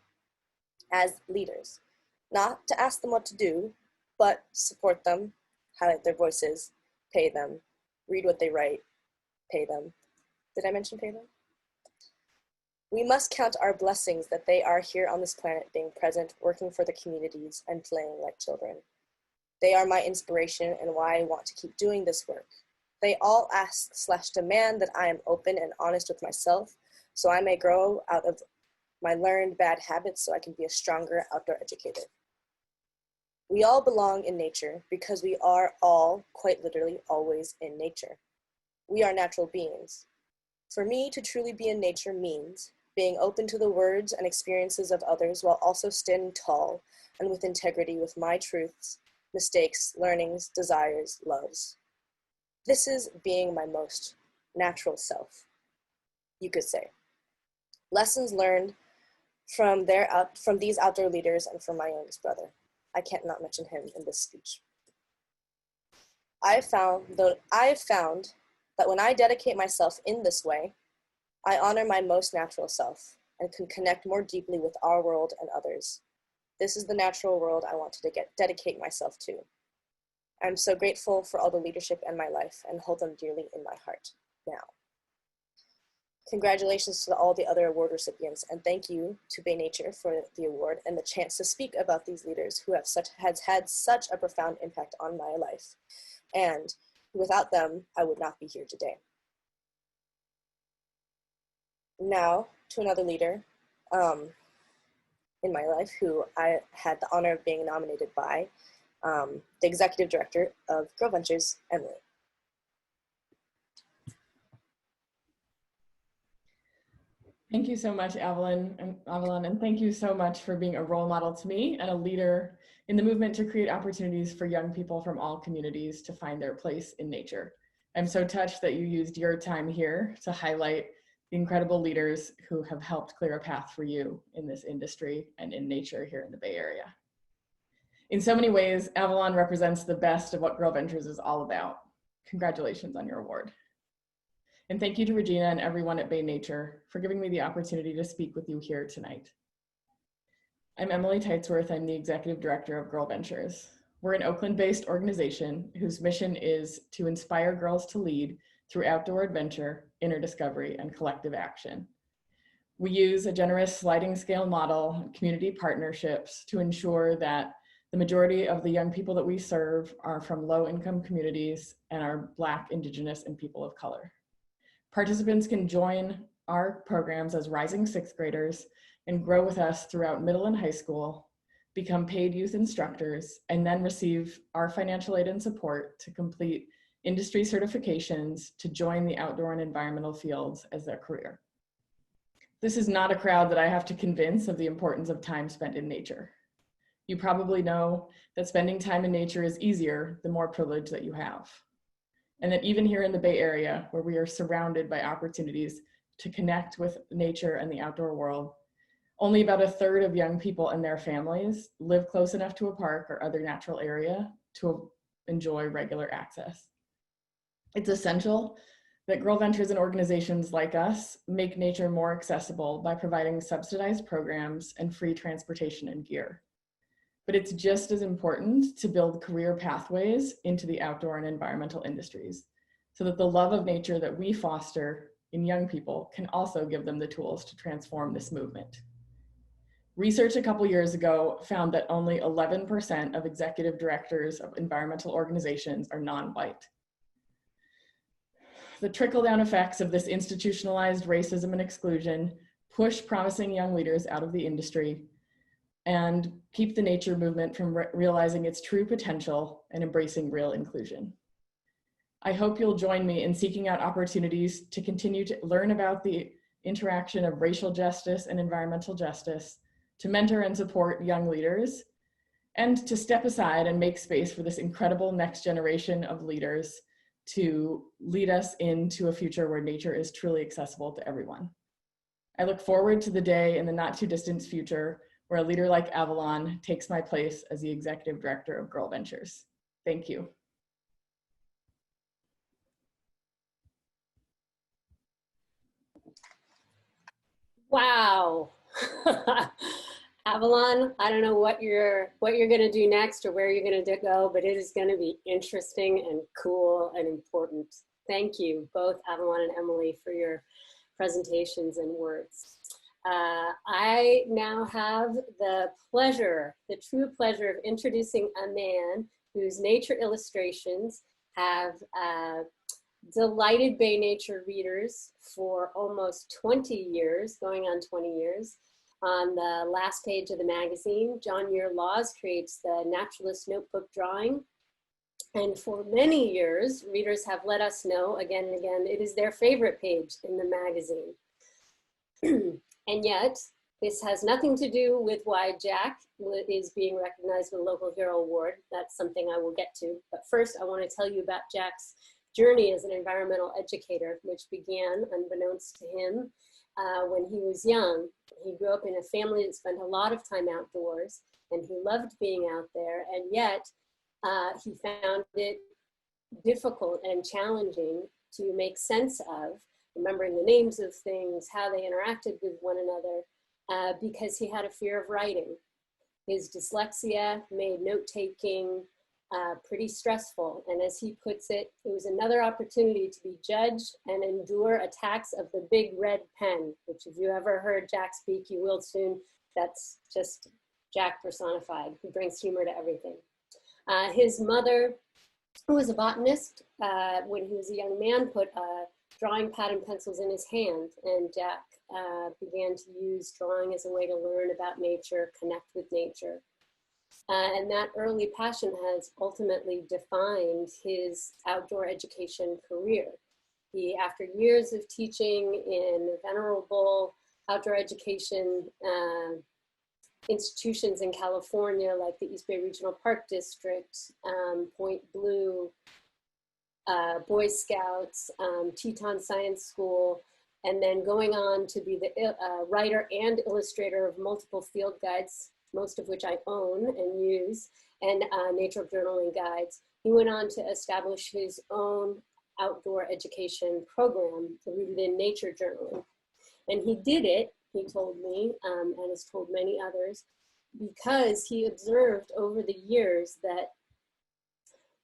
as leaders, not to ask them what to do, but support them, highlight their voices, pay them, read what they write, pay them. Did I mention pay them? We must count our blessings that they are here on this planet, being present, working for the communities, and playing like children. They are my inspiration and why I want to keep doing this work. They all ask/demand that I am open and honest with myself, so I may grow out of my learned bad habits so I can be a stronger outdoor educator. We all belong in nature because we are all, quite literally, always in nature. We are natural beings. For me, to truly be in nature means being open to the words and experiences of others while also standing tall and with integrity with my truths, mistakes, learnings, desires, loves. This is being my most natural self, you could say. Lessons learned from these outdoor leaders and from my youngest brother. I can't not mention him in this speech. I have found that when I dedicate myself in this way, I honor my most natural self and can connect more deeply with our world and others. This is the natural world I want to dedicate myself to. I'm so grateful for all the leadership in my life and hold them dearly in my heart now. Congratulations to all the other award recipients, and thank you to Bay Nature for the award and the chance to speak about these leaders who has had such a profound impact on my life. And without them, I would not be here today. Now to another leader in my life who I had the honor of being nominated by, the executive director of Girl Ventures, Emily. Thank you so much, Avalon, and thank you so much for being a role model to me and a leader in the movement to create opportunities for young people from all communities to find their place in nature. I'm so touched that you used your time here to highlight the incredible leaders who have helped clear a path for you in this industry and in nature here in the Bay Area. In so many ways, Avalon represents the best of what Girl Ventures is all about. Congratulations on your award. And thank you to Regina and everyone at Bay Nature for giving me the opportunity to speak with you here tonight. I'm Emily Teitsworth. I'm the executive director of Girl Ventures. We're an Oakland-based organization whose mission is to inspire girls to lead through outdoor adventure, inner discovery, and collective action. We use a generous sliding scale model, community partnerships to ensure that the majority of the young people that we serve are from low-income communities and are Black, Indigenous, and people of color. Participants can join our programs as rising sixth graders and grow with us throughout middle and high school, become paid youth instructors, and then receive our financial aid and support to complete industry certifications to join the outdoor and environmental fields as their career. This is not a crowd that I have to convince of the importance of time spent in nature. You probably know that spending time in nature is easier the more privilege that you have. And that even here in the Bay Area, where we are surrounded by opportunities to connect with nature and the outdoor world, only about a third of young people and their families live close enough to a park or other natural area to enjoy regular access. It's essential that Girl Ventures and organizations like us make nature more accessible by providing subsidized programs and free transportation and gear. But it's just as important to build career pathways into the outdoor and environmental industries so that the love of nature that we foster in young people can also give them the tools to transform this movement. Research a couple years ago found that only 11% of executive directors of environmental organizations are non-white. The trickle-down effects of this institutionalized racism and exclusion push promising young leaders out of the industry and keep the nature movement from realizing its true potential and embracing real inclusion. I hope you'll join me in seeking out opportunities to continue to learn about the interaction of racial justice and environmental justice, to mentor and support young leaders, and to step aside and make space for this incredible next generation of leaders to lead us into a future where nature is truly accessible to everyone. I look forward to the day in the not too distant future where a leader like Avalon takes my place as the executive director of Girl Ventures. Thank you. Wow. Avalon, I don't know what you're going to do next or where you're going to go, but it is going to be interesting and cool and important. Thank you, both Avalon and Emily, for your presentations and words. I now have the true pleasure of introducing a man whose nature illustrations have delighted Bay Nature readers for almost 20 years, going on 20 years. On the last page of the magazine, John Muir Laws creates the Naturalist Notebook drawing. And for many years, readers have let us know again and again, it is their favorite page in the magazine. And yet, this has nothing to do with why Jack is being recognized with a Local Hero Award. That's something I will get to. But first, I want to tell you about Jack's journey as an environmental educator, which began, unbeknownst to him, when he was young. He grew up in a family that spent a lot of time outdoors, and he loved being out there, and yet he found it difficult and challenging to make sense of remembering the names of things, how they interacted with one another, because he had a fear of writing. His dyslexia made note-taking pretty stressful. And as he puts it, it was another opportunity to be judged and endure attacks of the big red pen, which if you ever heard Jack speak, you will soon. That's just Jack personified. He brings humor to everything. His mother, who was a botanist, when he was a young man, put a drawing pad and pencils in his hand, and Jack began to use drawing as a way to learn about nature, connect with nature. And that early passion has ultimately defined his outdoor education career. He, after years of teaching in venerable outdoor education institutions in California, like the East Bay Regional Park District, Point Blue, Boy Scouts, Teton Science School, and then going on to be the writer and illustrator of multiple field guides, most of which I own and use, and nature journaling guides. He went on to establish his own outdoor education program rooted in nature journaling. And he did it, he told me, and has told many others, because he observed over the years that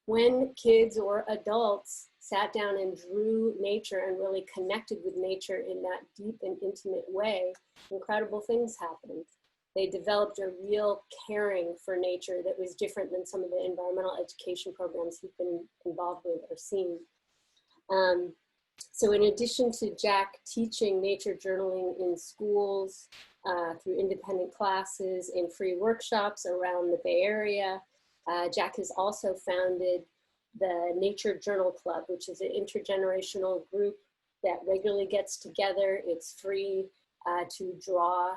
when kids or adults sat down and drew nature and really connected with nature in that deep and intimate way, incredible things happened. They developed a real caring for nature that was different than some of the environmental education programs he'd been involved with or seen. So in addition to Jack teaching nature journaling in schools, through independent classes, in free workshops around the Bay Area, Jack has also founded the Nature Journal Club, which is an intergenerational group that regularly gets together. It's free, to draw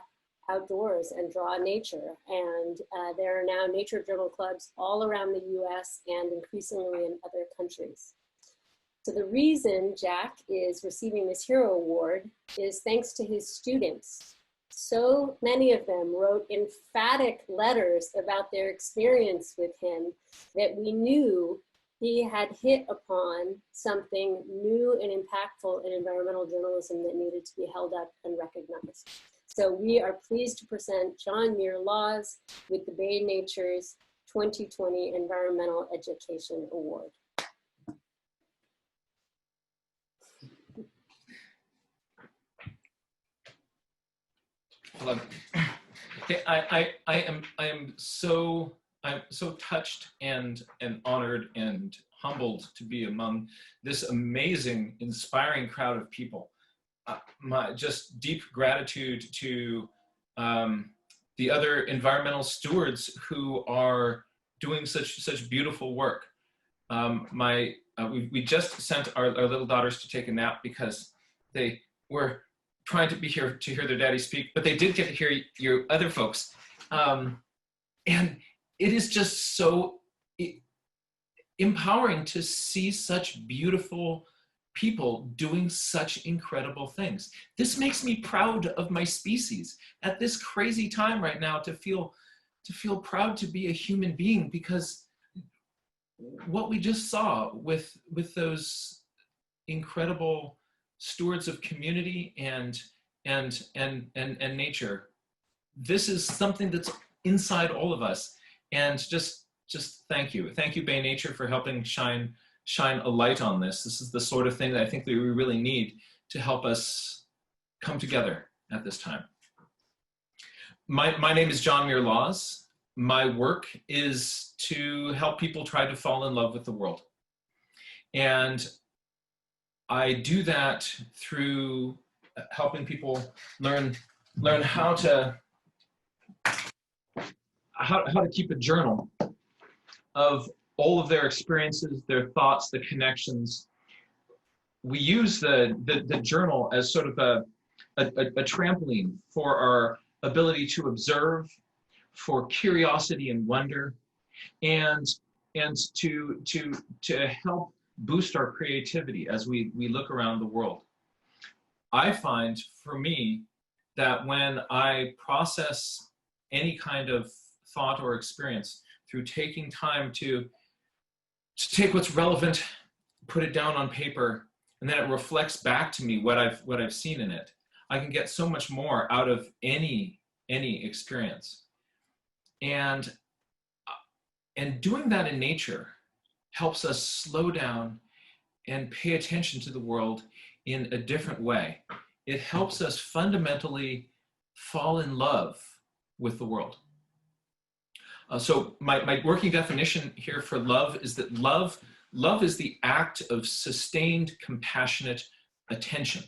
outdoors and draw nature. And there are now nature journal clubs all around the US and increasingly in other countries. So the reason Jack is receiving this Hero Award is thanks to his students. So many of them wrote emphatic letters about their experience with him that we knew he had hit upon something new and impactful in environmental journalism that needed to be held up and recognized. So we are pleased to present John Muir Laws with the Bay Nature's 2020 Environmental Education Award. Hello. Okay, I'm so touched and honored and humbled to be among this amazing, inspiring crowd of people. My just deep gratitude to the other environmental stewards who are doing such beautiful work. We just sent our little daughters to take a nap because they were trying to be here to hear their daddy speak, but they did get to hear your other folks. And it is just so empowering to see such beautiful people doing such incredible things. This makes me proud of my species at this crazy time right now, to feel proud to be a human being, because what we just saw with those incredible stewards of community and nature, this is something that's inside all of us. And just thank you Bay Nature for helping shine a light on this. This is the sort of thing that I think that we really need to help us come together at this time. My name is John Muir Laws. My work is to help people try to fall in love with the world. And I do that through helping people learn how to keep a journal of all of their experiences, their thoughts, the connections. We use the journal as sort of a trampoline for our ability to observe, for curiosity and wonder, and to help boost our creativity as we look around the world. I find, for me, that when I process any kind of thought or experience through taking time to take what's relevant, put it down on paper, and then it reflects back to me what I've seen in it, I can get so much more out of any experience. And doing that in nature helps us slow down and pay attention to the world in a different way. It helps us fundamentally fall in love with the world. So my working definition here for love is that love is the act of sustained, compassionate attention.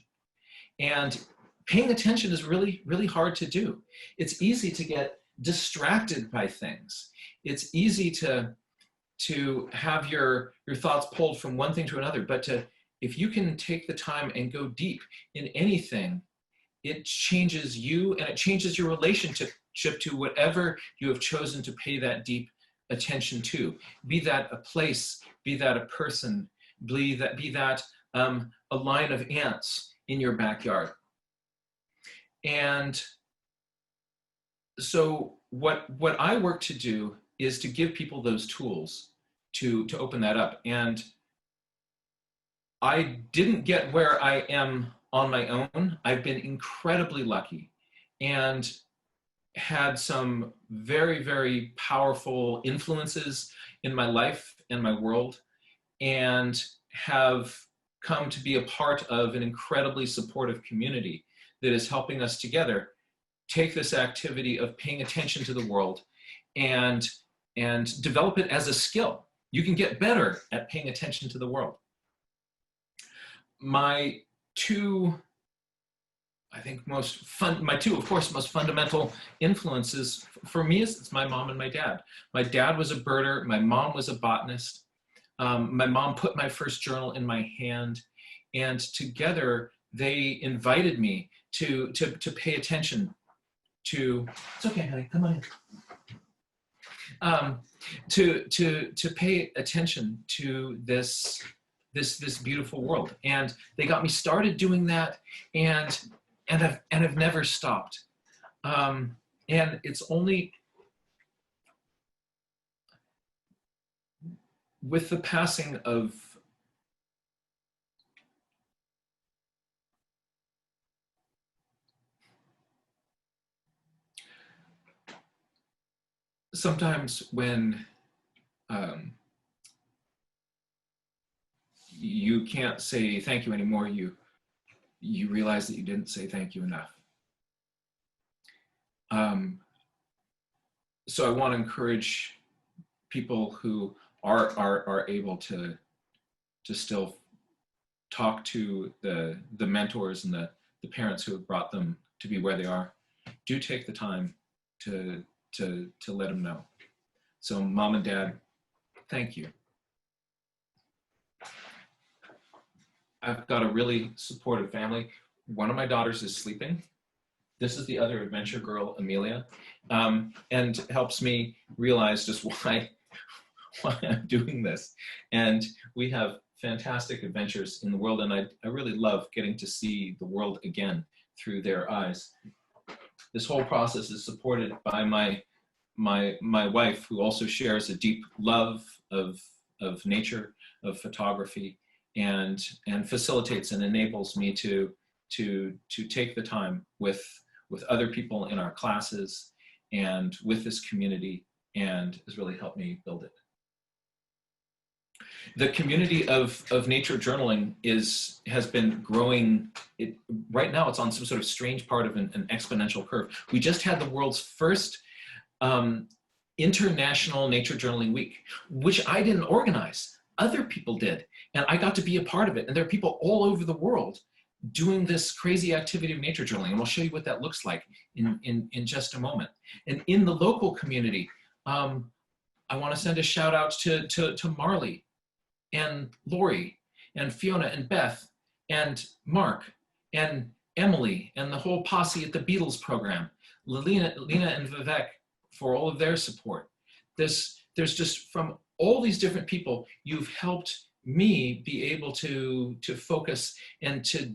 And paying attention is really, really hard to do. It's easy to get distracted by things. It's easy to have your thoughts pulled from one thing to another, but if you can take the time and go deep in anything, it changes you and it changes your relationship to whatever you have chosen to pay that deep attention to. Be that a place, be that a person, be that a line of ants in your backyard. And so what I work to do is to give people those tools to open that up. And I didn't get where I am on my own. I've been incredibly lucky and had some very, very powerful influences in my life and my world, and have come to be a part of an incredibly supportive community that is helping us together take this activity of paying attention to the world and develop it as a skill. You can get better at paying attention to the world. My two, of course, most fundamental influences for me it's my mom and my dad. My dad was a birder. My mom was a botanist. My mom put my first journal in my hand, and together they invited me to pay attention to, it's okay, honey, come on in. To pay attention to this beautiful world. And they got me started doing that, and I've never stopped. And it's only with the passing of sometimes when you can't say thank you anymore, you realize that you didn't say thank you enough. So I want to encourage people who are able to still talk to the mentors and the parents who have brought them to be where they are. Do take the time to let them know. So mom and dad, thank you. I've got a really supportive family. One of my daughters is sleeping. This is the other adventure girl, Amelia, and helps me realize just why I'm doing this. And we have fantastic adventures in the world, and I really love getting to see the world again through their eyes. This whole process is supported by my wife, who also shares a deep love of nature, of photography, and facilitates and enables me to take the time with other people in our classes and with this community, and has really helped me build it. The community of nature journaling has been growing. Right now it's on some sort of strange part of an exponential curve. We just had the world's first International Nature Journaling Week, which I didn't organize. Other people did, and I got to be a part of it. And there are people all over the world doing this crazy activity of nature journaling, and I'll show you what that looks like in just a moment. And in the local community, I want to send a shout out to Marley and Lori and Fiona and Beth and Mark and Emily and the whole posse at the Beatles program, Lena and Vivek, for all of their support. There's just, from all these different people, you've helped me be able to focus and to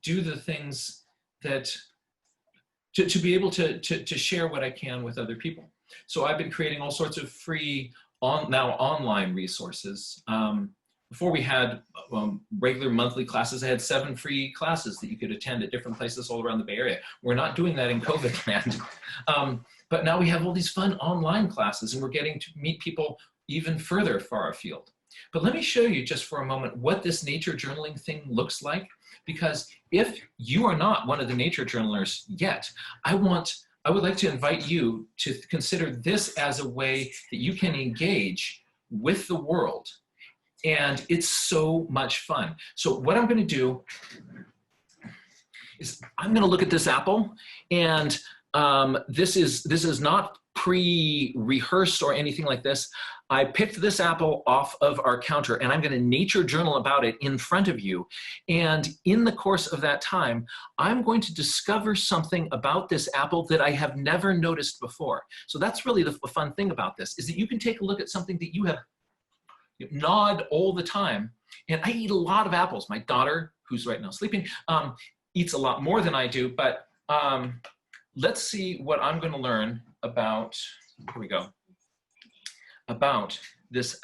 do the things that, to be able to share what I can with other people. So I've been creating all sorts of free, now online resources. Before we had regular monthly classes, I had 7 free classes that you could attend at different places all around the Bay Area. We're not doing that in COVID land. But now we have all these fun online classes, and we're getting to meet people even further far afield. But let me show you just for a moment what this nature journaling thing looks like, because if you are not one of the nature journalers yet, I would like to invite you to consider this as a way that you can engage with the world. And it's so much fun. So what I'm going to do is I'm going to look at this apple, and this is not pre-rehearsed or anything like this. I picked this apple off of our counter, and I'm going to nature journal about it in front of you. And in the course of that time, I'm going to discover something about this apple that I have never noticed before. So that's really the fun thing about this, is that you can take a look at something that you have gnawed all the time. And I eat a lot of apples. My daughter, who's right now sleeping, eats a lot more than I do. But let's see what I'm going to learn about, here we go, about this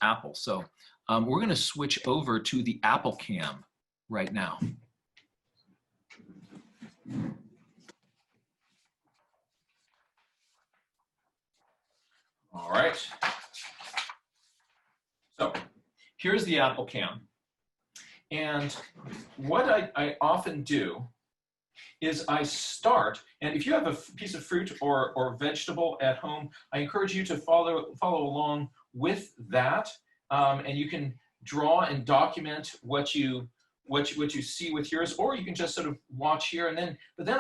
apple. So we're going to switch over to the Apple Cam right now. All right. So here's the Apple Cam. And what I often do is I start, and if you have a piece of fruit or vegetable at home, I encourage you to follow along with that, and you can draw and document what you see with yours, or you can just sort of watch here, and then, but then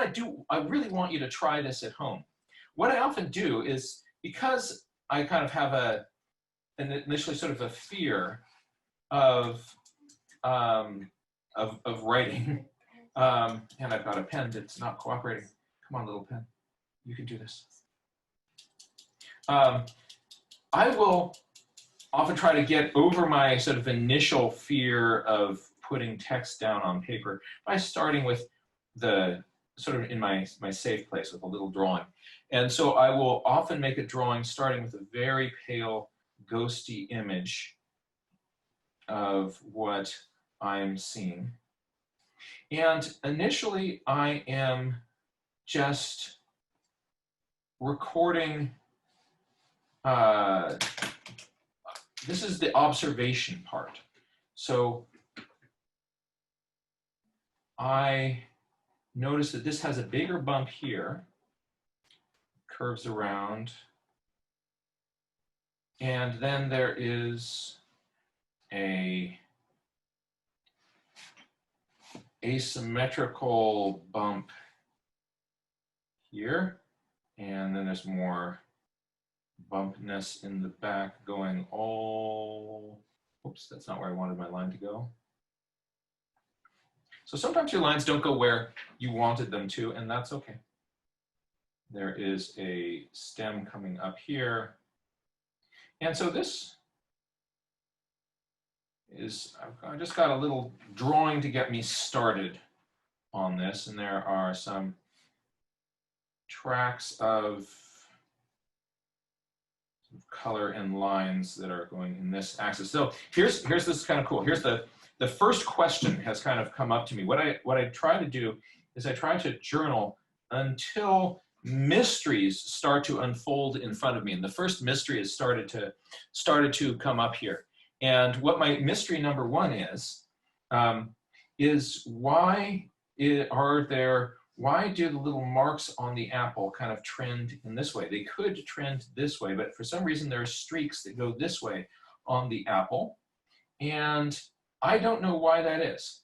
I really want you to try this at home. What I often do is, because I kind of have initially sort of a fear of writing, And I've got a pen that's not cooperating. Come on, little pen. You can do this. I will often try to get over my sort of initial fear of putting text down on paper by starting with the sort of in my safe place with a little drawing. And so I will often make a drawing starting with a very pale, ghosty image of what I'm seeing. And initially I am just recording, this is the observation part. So I notice that this has a bigger bump here, curves around, and then there is a asymmetrical bump here, and then there's more bumpness in the back going all, oops, that's not where I wanted my line to go. So sometimes your lines don't go where you wanted them to, and that's okay. There is a stem coming up here. And so this is, I just got a little drawing to get me started on this, and there are some tracks of color and lines that are going in this axis. So here's this kind of cool. Here's the first question has kind of come up to me. What I try to do is I try to journal until mysteries start to unfold in front of me. And the first mystery has started to come up here. And what my mystery number one is why do the little marks on the apple kind of trend in this way? They could trend this way, but for some reason there are streaks that go this way on the apple. And I don't know why that is.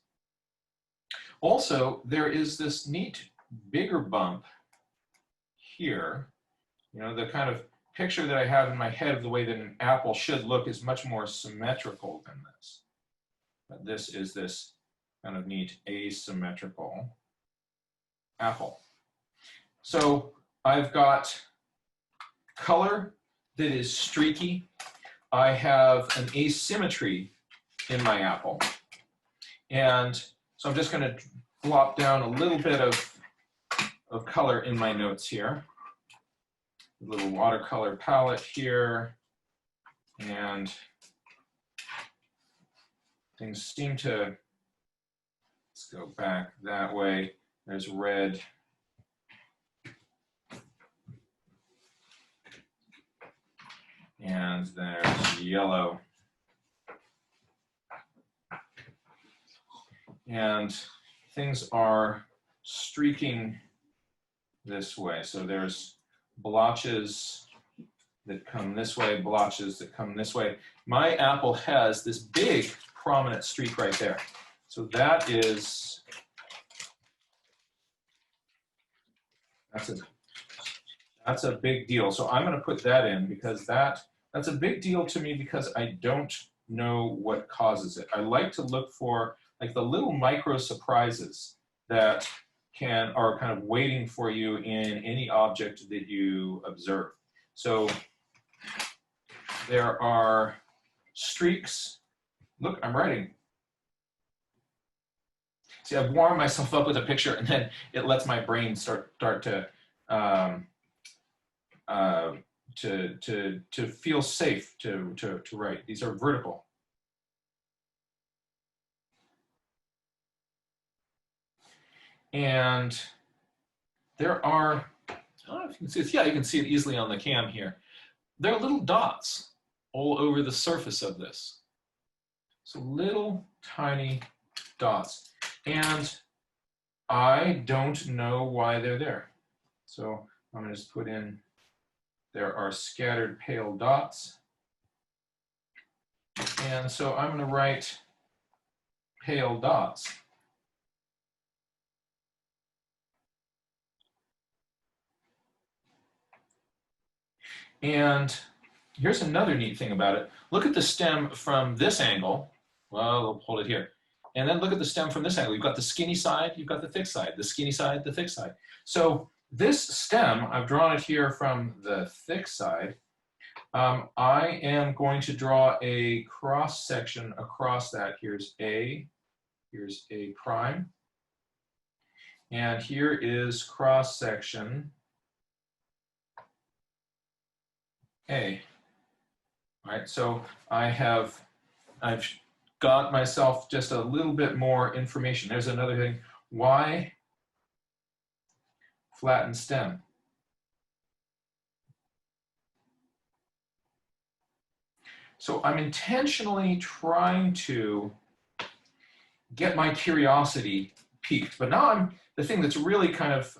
Also, there is this neat bigger bump here. You know, the kind of picture that I have in my head of the way that an apple should look is much more symmetrical than this. But this is this kind of neat asymmetrical apple. So I've got color that is streaky. I have an asymmetry in my apple. And so I'm just going to plop down a little bit of color in my notes here. A little watercolor palette here. And things seem to, let's go back that way. There's red. And there's yellow. And things are streaking this way. So there's blotches that come this way, blotches that come this way. My apple has this big prominent streak right there. So that is, that's a big deal. So I'm going to put that in because that's a big deal to me because I don't know what causes it. I like to look for like the little micro surprises that are kind of waiting for you in any object that you observe. So there are streaks. Look, I'm writing. See, I've warmed myself up with a picture, and then it lets my brain start to feel safe to write. These are vertical. And there are, I don't know if you can see this. Yeah, you can see it easily on the cam here. There are little dots all over the surface of this. So little tiny dots. And I don't know why they're there. So I'm going to just put in, there are scattered pale dots. And so I'm going to write pale dots. And here's another neat thing about it. Look at the stem from this angle. Well, we'll hold it here. And then look at the stem from this angle. You've got the skinny side, you've got the thick side, the skinny side, the thick side. So this stem, I've drawn it here from the thick side. I am going to draw a cross section across that. Here's A prime. And here is cross section A. All right, so I've got myself just a little bit more information. There's another thing. Why flatten stem? So I'm intentionally trying to get my curiosity piqued, but now the thing that's really kind of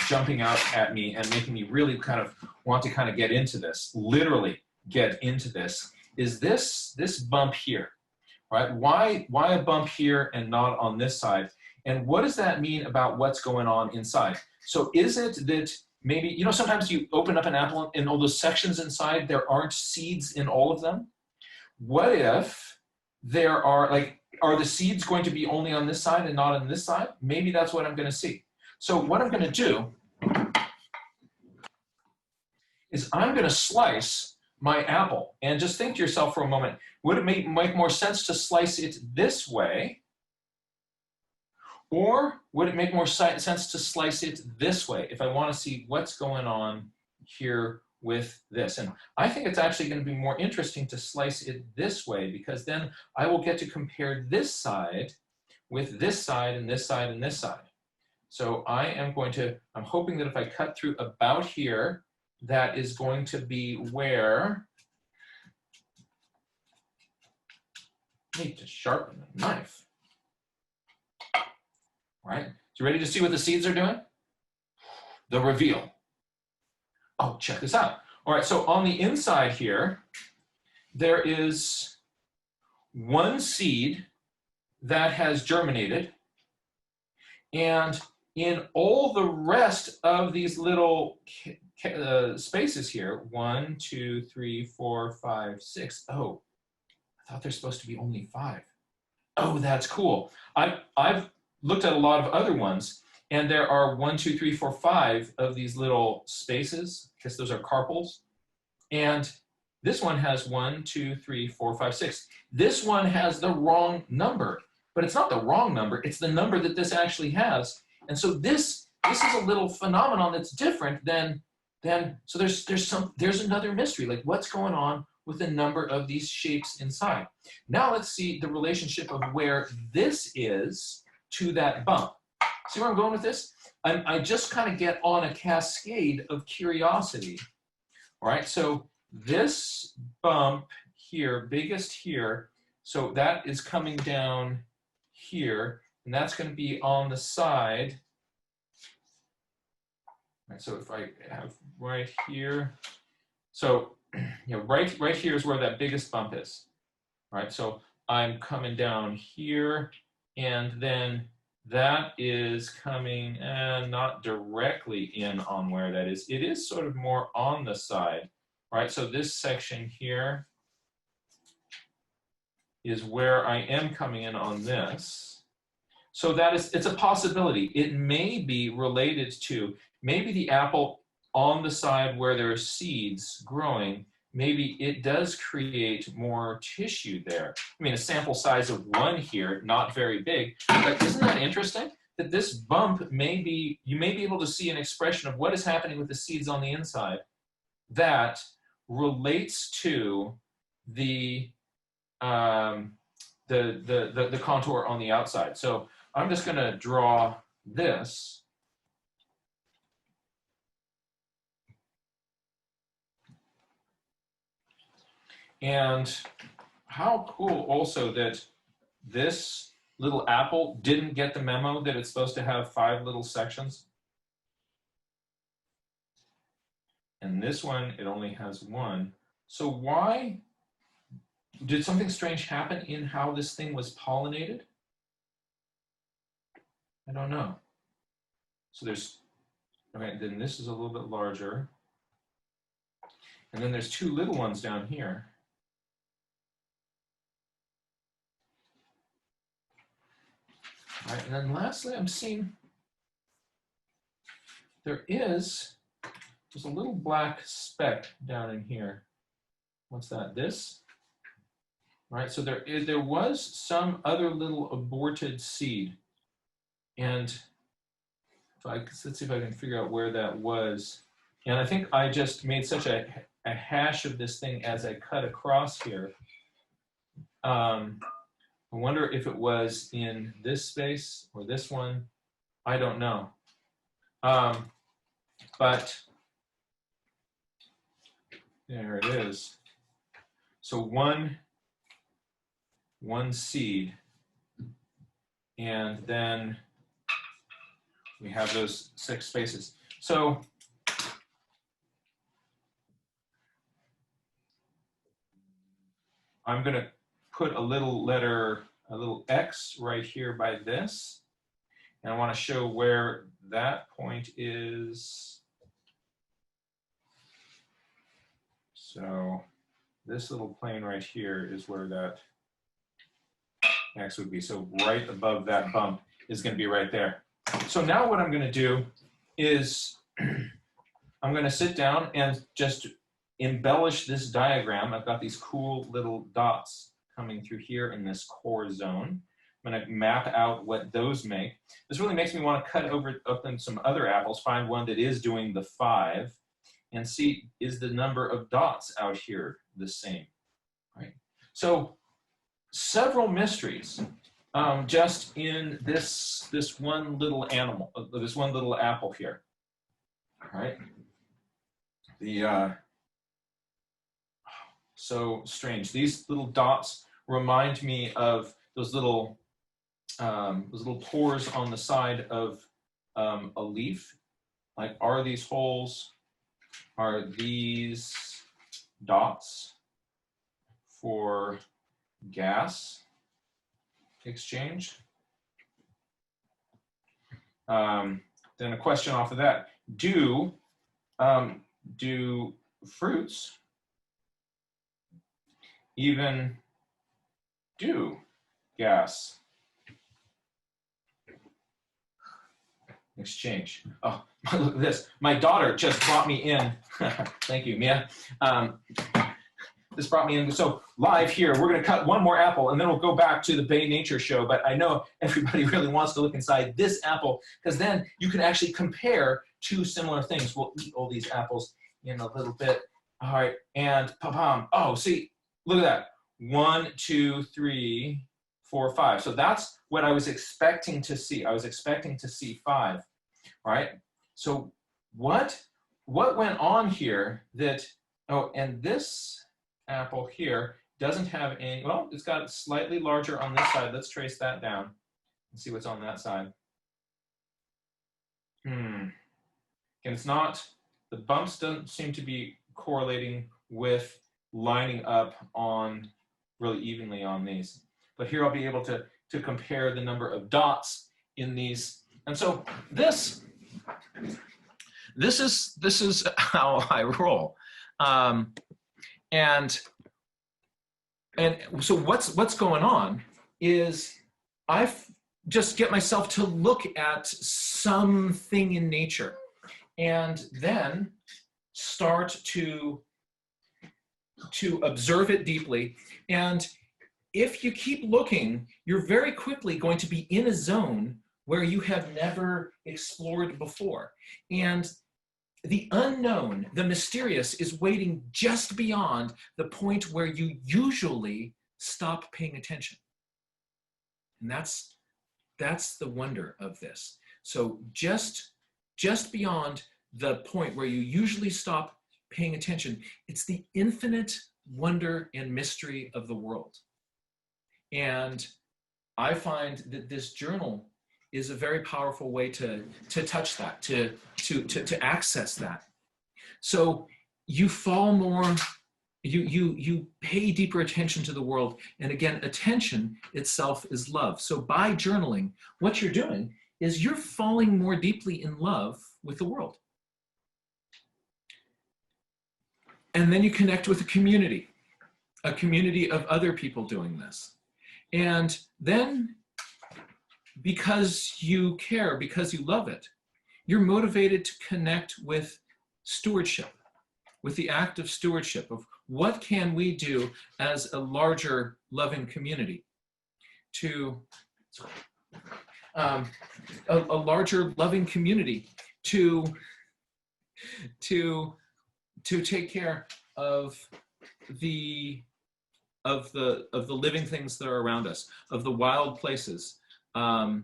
jumping out at me and making me really kind of want to kind of get into this, literally get into this, is this bump here, right? Why a bump here and not on this side? And what does that mean about what's going on inside? So is it that maybe, you know, sometimes you open up an apple and all those sections inside, there aren't seeds in all of them? What if there are, like, are the seeds going to be only on this side and not on this side? Maybe that's what I'm going to see. So what I'm going to do is I'm going to slice my apple. And just think to yourself for a moment, would it make more sense to slice it this way? Or would it make more sense to slice it this way if I want to see what's going on here with this? And I think it's actually going to be more interesting to slice it this way, because then I will get to compare this side with this side and this side and this side. So I'm hoping that if I cut through about here, that is going to be where I need to sharpen the knife. All right, so ready to see what the seeds are doing? The reveal. Oh, check this out. All right, so on the inside here, there is one seed that has germinated, and in all the rest of these little spaces here, 1, 2, 3, 4, 5, 6. Oh, I thought there's supposed to be only 5. Oh, that's cool. I've looked at a lot of other ones, and there are 1, 2, 3, 4, 5 of these little spaces, because those are carpels. And this one has 1, 2, 3, 4, 5, 6. This one has the wrong number, but it's not the wrong number. It's the number that this actually has. And so this is a little phenomenon that's different than so there's another mystery, like what's going on with the number of these shapes inside. Now let's see the relationship of where this is to that bump. See where I'm going with this? I just kind of get on a cascade of curiosity. All right, so this bump here, biggest here, so that is coming down here, and that's going to be on the side. All right, so if I have right here, so you know, right here is where that biggest bump is. All right, so I'm coming down here, and then that is coming not directly in on where that is. It is sort of more on the side, right? So this section here is where I am coming in on this. So it's a possibility. It may be related to maybe the apple on the side where there are seeds growing, maybe it does create more tissue there. I mean, a sample size of 1 here, not very big, but isn't that interesting? That this bump you may be able to see an expression of what is happening with the seeds on the inside that relates to the contour on the outside. So I'm just going to draw this. And how cool also that this little apple didn't get the memo that it's supposed to have 5 little sections. And this one, it only has 1. So why did something strange happen in how this thing was pollinated? I don't know. So there's, okay, then this is a little bit larger. And then there's 2 little ones down here. All right, and then lastly, I'm seeing there's a little black speck down in here. What's that? This? All right, so there was some other little aborted seed. And let's see if I can figure out where that was. And I think I just made such a hash of this thing as I cut across here. I wonder if it was in this space or this one. I don't know. But there it is. So one seed, and then we have those 6 spaces. So I'm going to put a little X right here by this. And I want to show where that point is. So this little plane right here is where that X would be. So right above that bump is going to be right there. So now what I'm going to do is I'm going to sit down and just embellish this diagram. I've got these cool little dots coming through here in this core zone. I'm going to map out what those make. This really makes me want to cut open some other apples, find one that is doing the 5, and see, is the number of dots out here the same, right? So several mysteries just in this one little animal, this one little apple here, all right? So strange. These little dots remind me of those little pores on the side of a leaf. Like, are these holes, are these dots for gas exchange? Then a question off of that: do fruits even do gas exchange? Oh, look at this. My daughter just brought me in. Thank you, Mia. This brought me in. So live here, we're going to cut one more apple, and then we'll go back to the Bay Nature show. But I know everybody really wants to look inside this apple, because then you can actually compare 2 similar things. We'll eat all these apples in a little bit. All right, and pa-pam. Oh, see, look at that. 1, 2, 3, 4, 5. So that's what I was expecting to see. I was expecting to see 5, right? So what went on here that, oh, and this apple here doesn't have any, well, it's got slightly larger on this side. Let's trace that down and see what's on that side. And it's not, the bumps don't seem to be correlating with lining up on really evenly on these. But here I'll be able to compare the number of dots in these. And so this is how I roll. And so what's going on is I just get myself to look at something in nature and then start to observe it deeply. And if you keep looking, you're very quickly going to be in a zone where you have never explored before. And the unknown, the mysterious, is waiting just beyond the point where you usually stop paying attention. And that's the wonder of this. So just beyond the point where you usually stop paying attention, it's the infinite wonder and mystery of the world. And I find that this journal is a very powerful way to touch that, to access that. So you fall more, you pay deeper attention to the world. And again, attention itself is love. So by journaling, what you're doing is you're falling more deeply in love with the world. And then you connect with a community of other people doing this. And then because you care, because you love it. You're motivated to connect with stewardship, with the act of stewardship of what can we do as a larger loving community to, a larger loving community to take care of the living things that are around us, of the wild places, as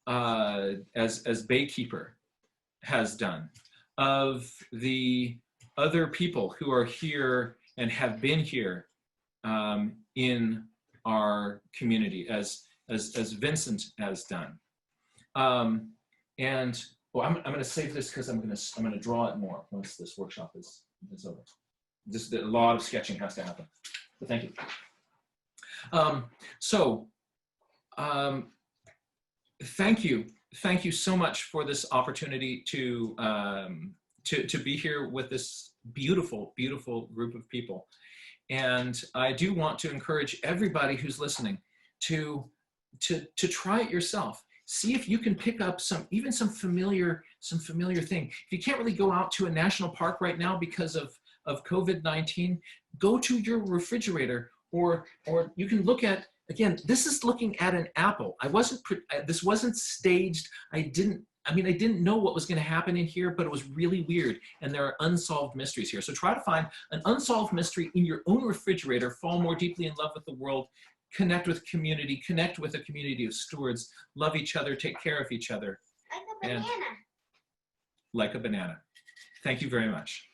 Baykeeper has done, of the other people who are here and have been here in our community, as Vincent has done. And well, I'm going to save this because I'm going to draw it more once this workshop is over. Just a lot of sketching has to happen. But thank you. Thank you so much for this opportunity to be here with this beautiful, beautiful group of people. And I do want to encourage everybody who's listening to try it yourself. See if you can pick up some familiar thing. If you can't really go out to a national park right now because of COVID-19, go to your refrigerator, or you can look at, again, this is looking at an apple. This wasn't staged. I didn't know what was going to happen in here, but it was really weird. And there are unsolved mysteries here. So try to find an unsolved mystery in your own refrigerator, fall more deeply in love with the world, connect with community, connect with a community of stewards, love each other, take care of each other. Like a banana. Like a banana. Thank you very much.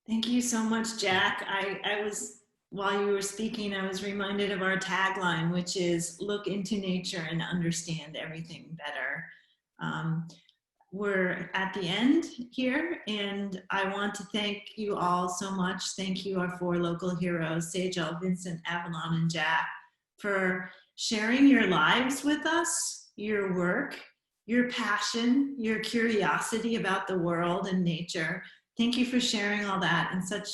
Thank you so much, Jack. While you were speaking, I was reminded of our tagline, which is look into nature and understand everything better. We're at the end here, and I want to thank you all so much. Thank you, our 4 local heroes, Sejal, Vincent, Avalon, and Jack, for sharing your lives with us, your work, your passion, your curiosity about the world and nature. Thank you for sharing all that in such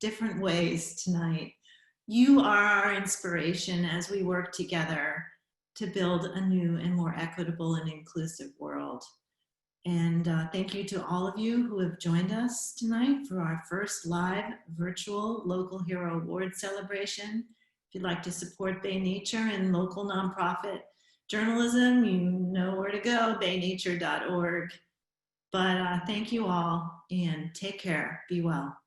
different ways tonight. You are our inspiration as we work together to build a new and more equitable and inclusive world. And thank you to all of you who have joined us tonight for our first live virtual Local Hero Award celebration. If you'd like to support Bay Nature and local nonprofit journalism, you know where to go, baynature.org. But thank you all, and take care. Be well.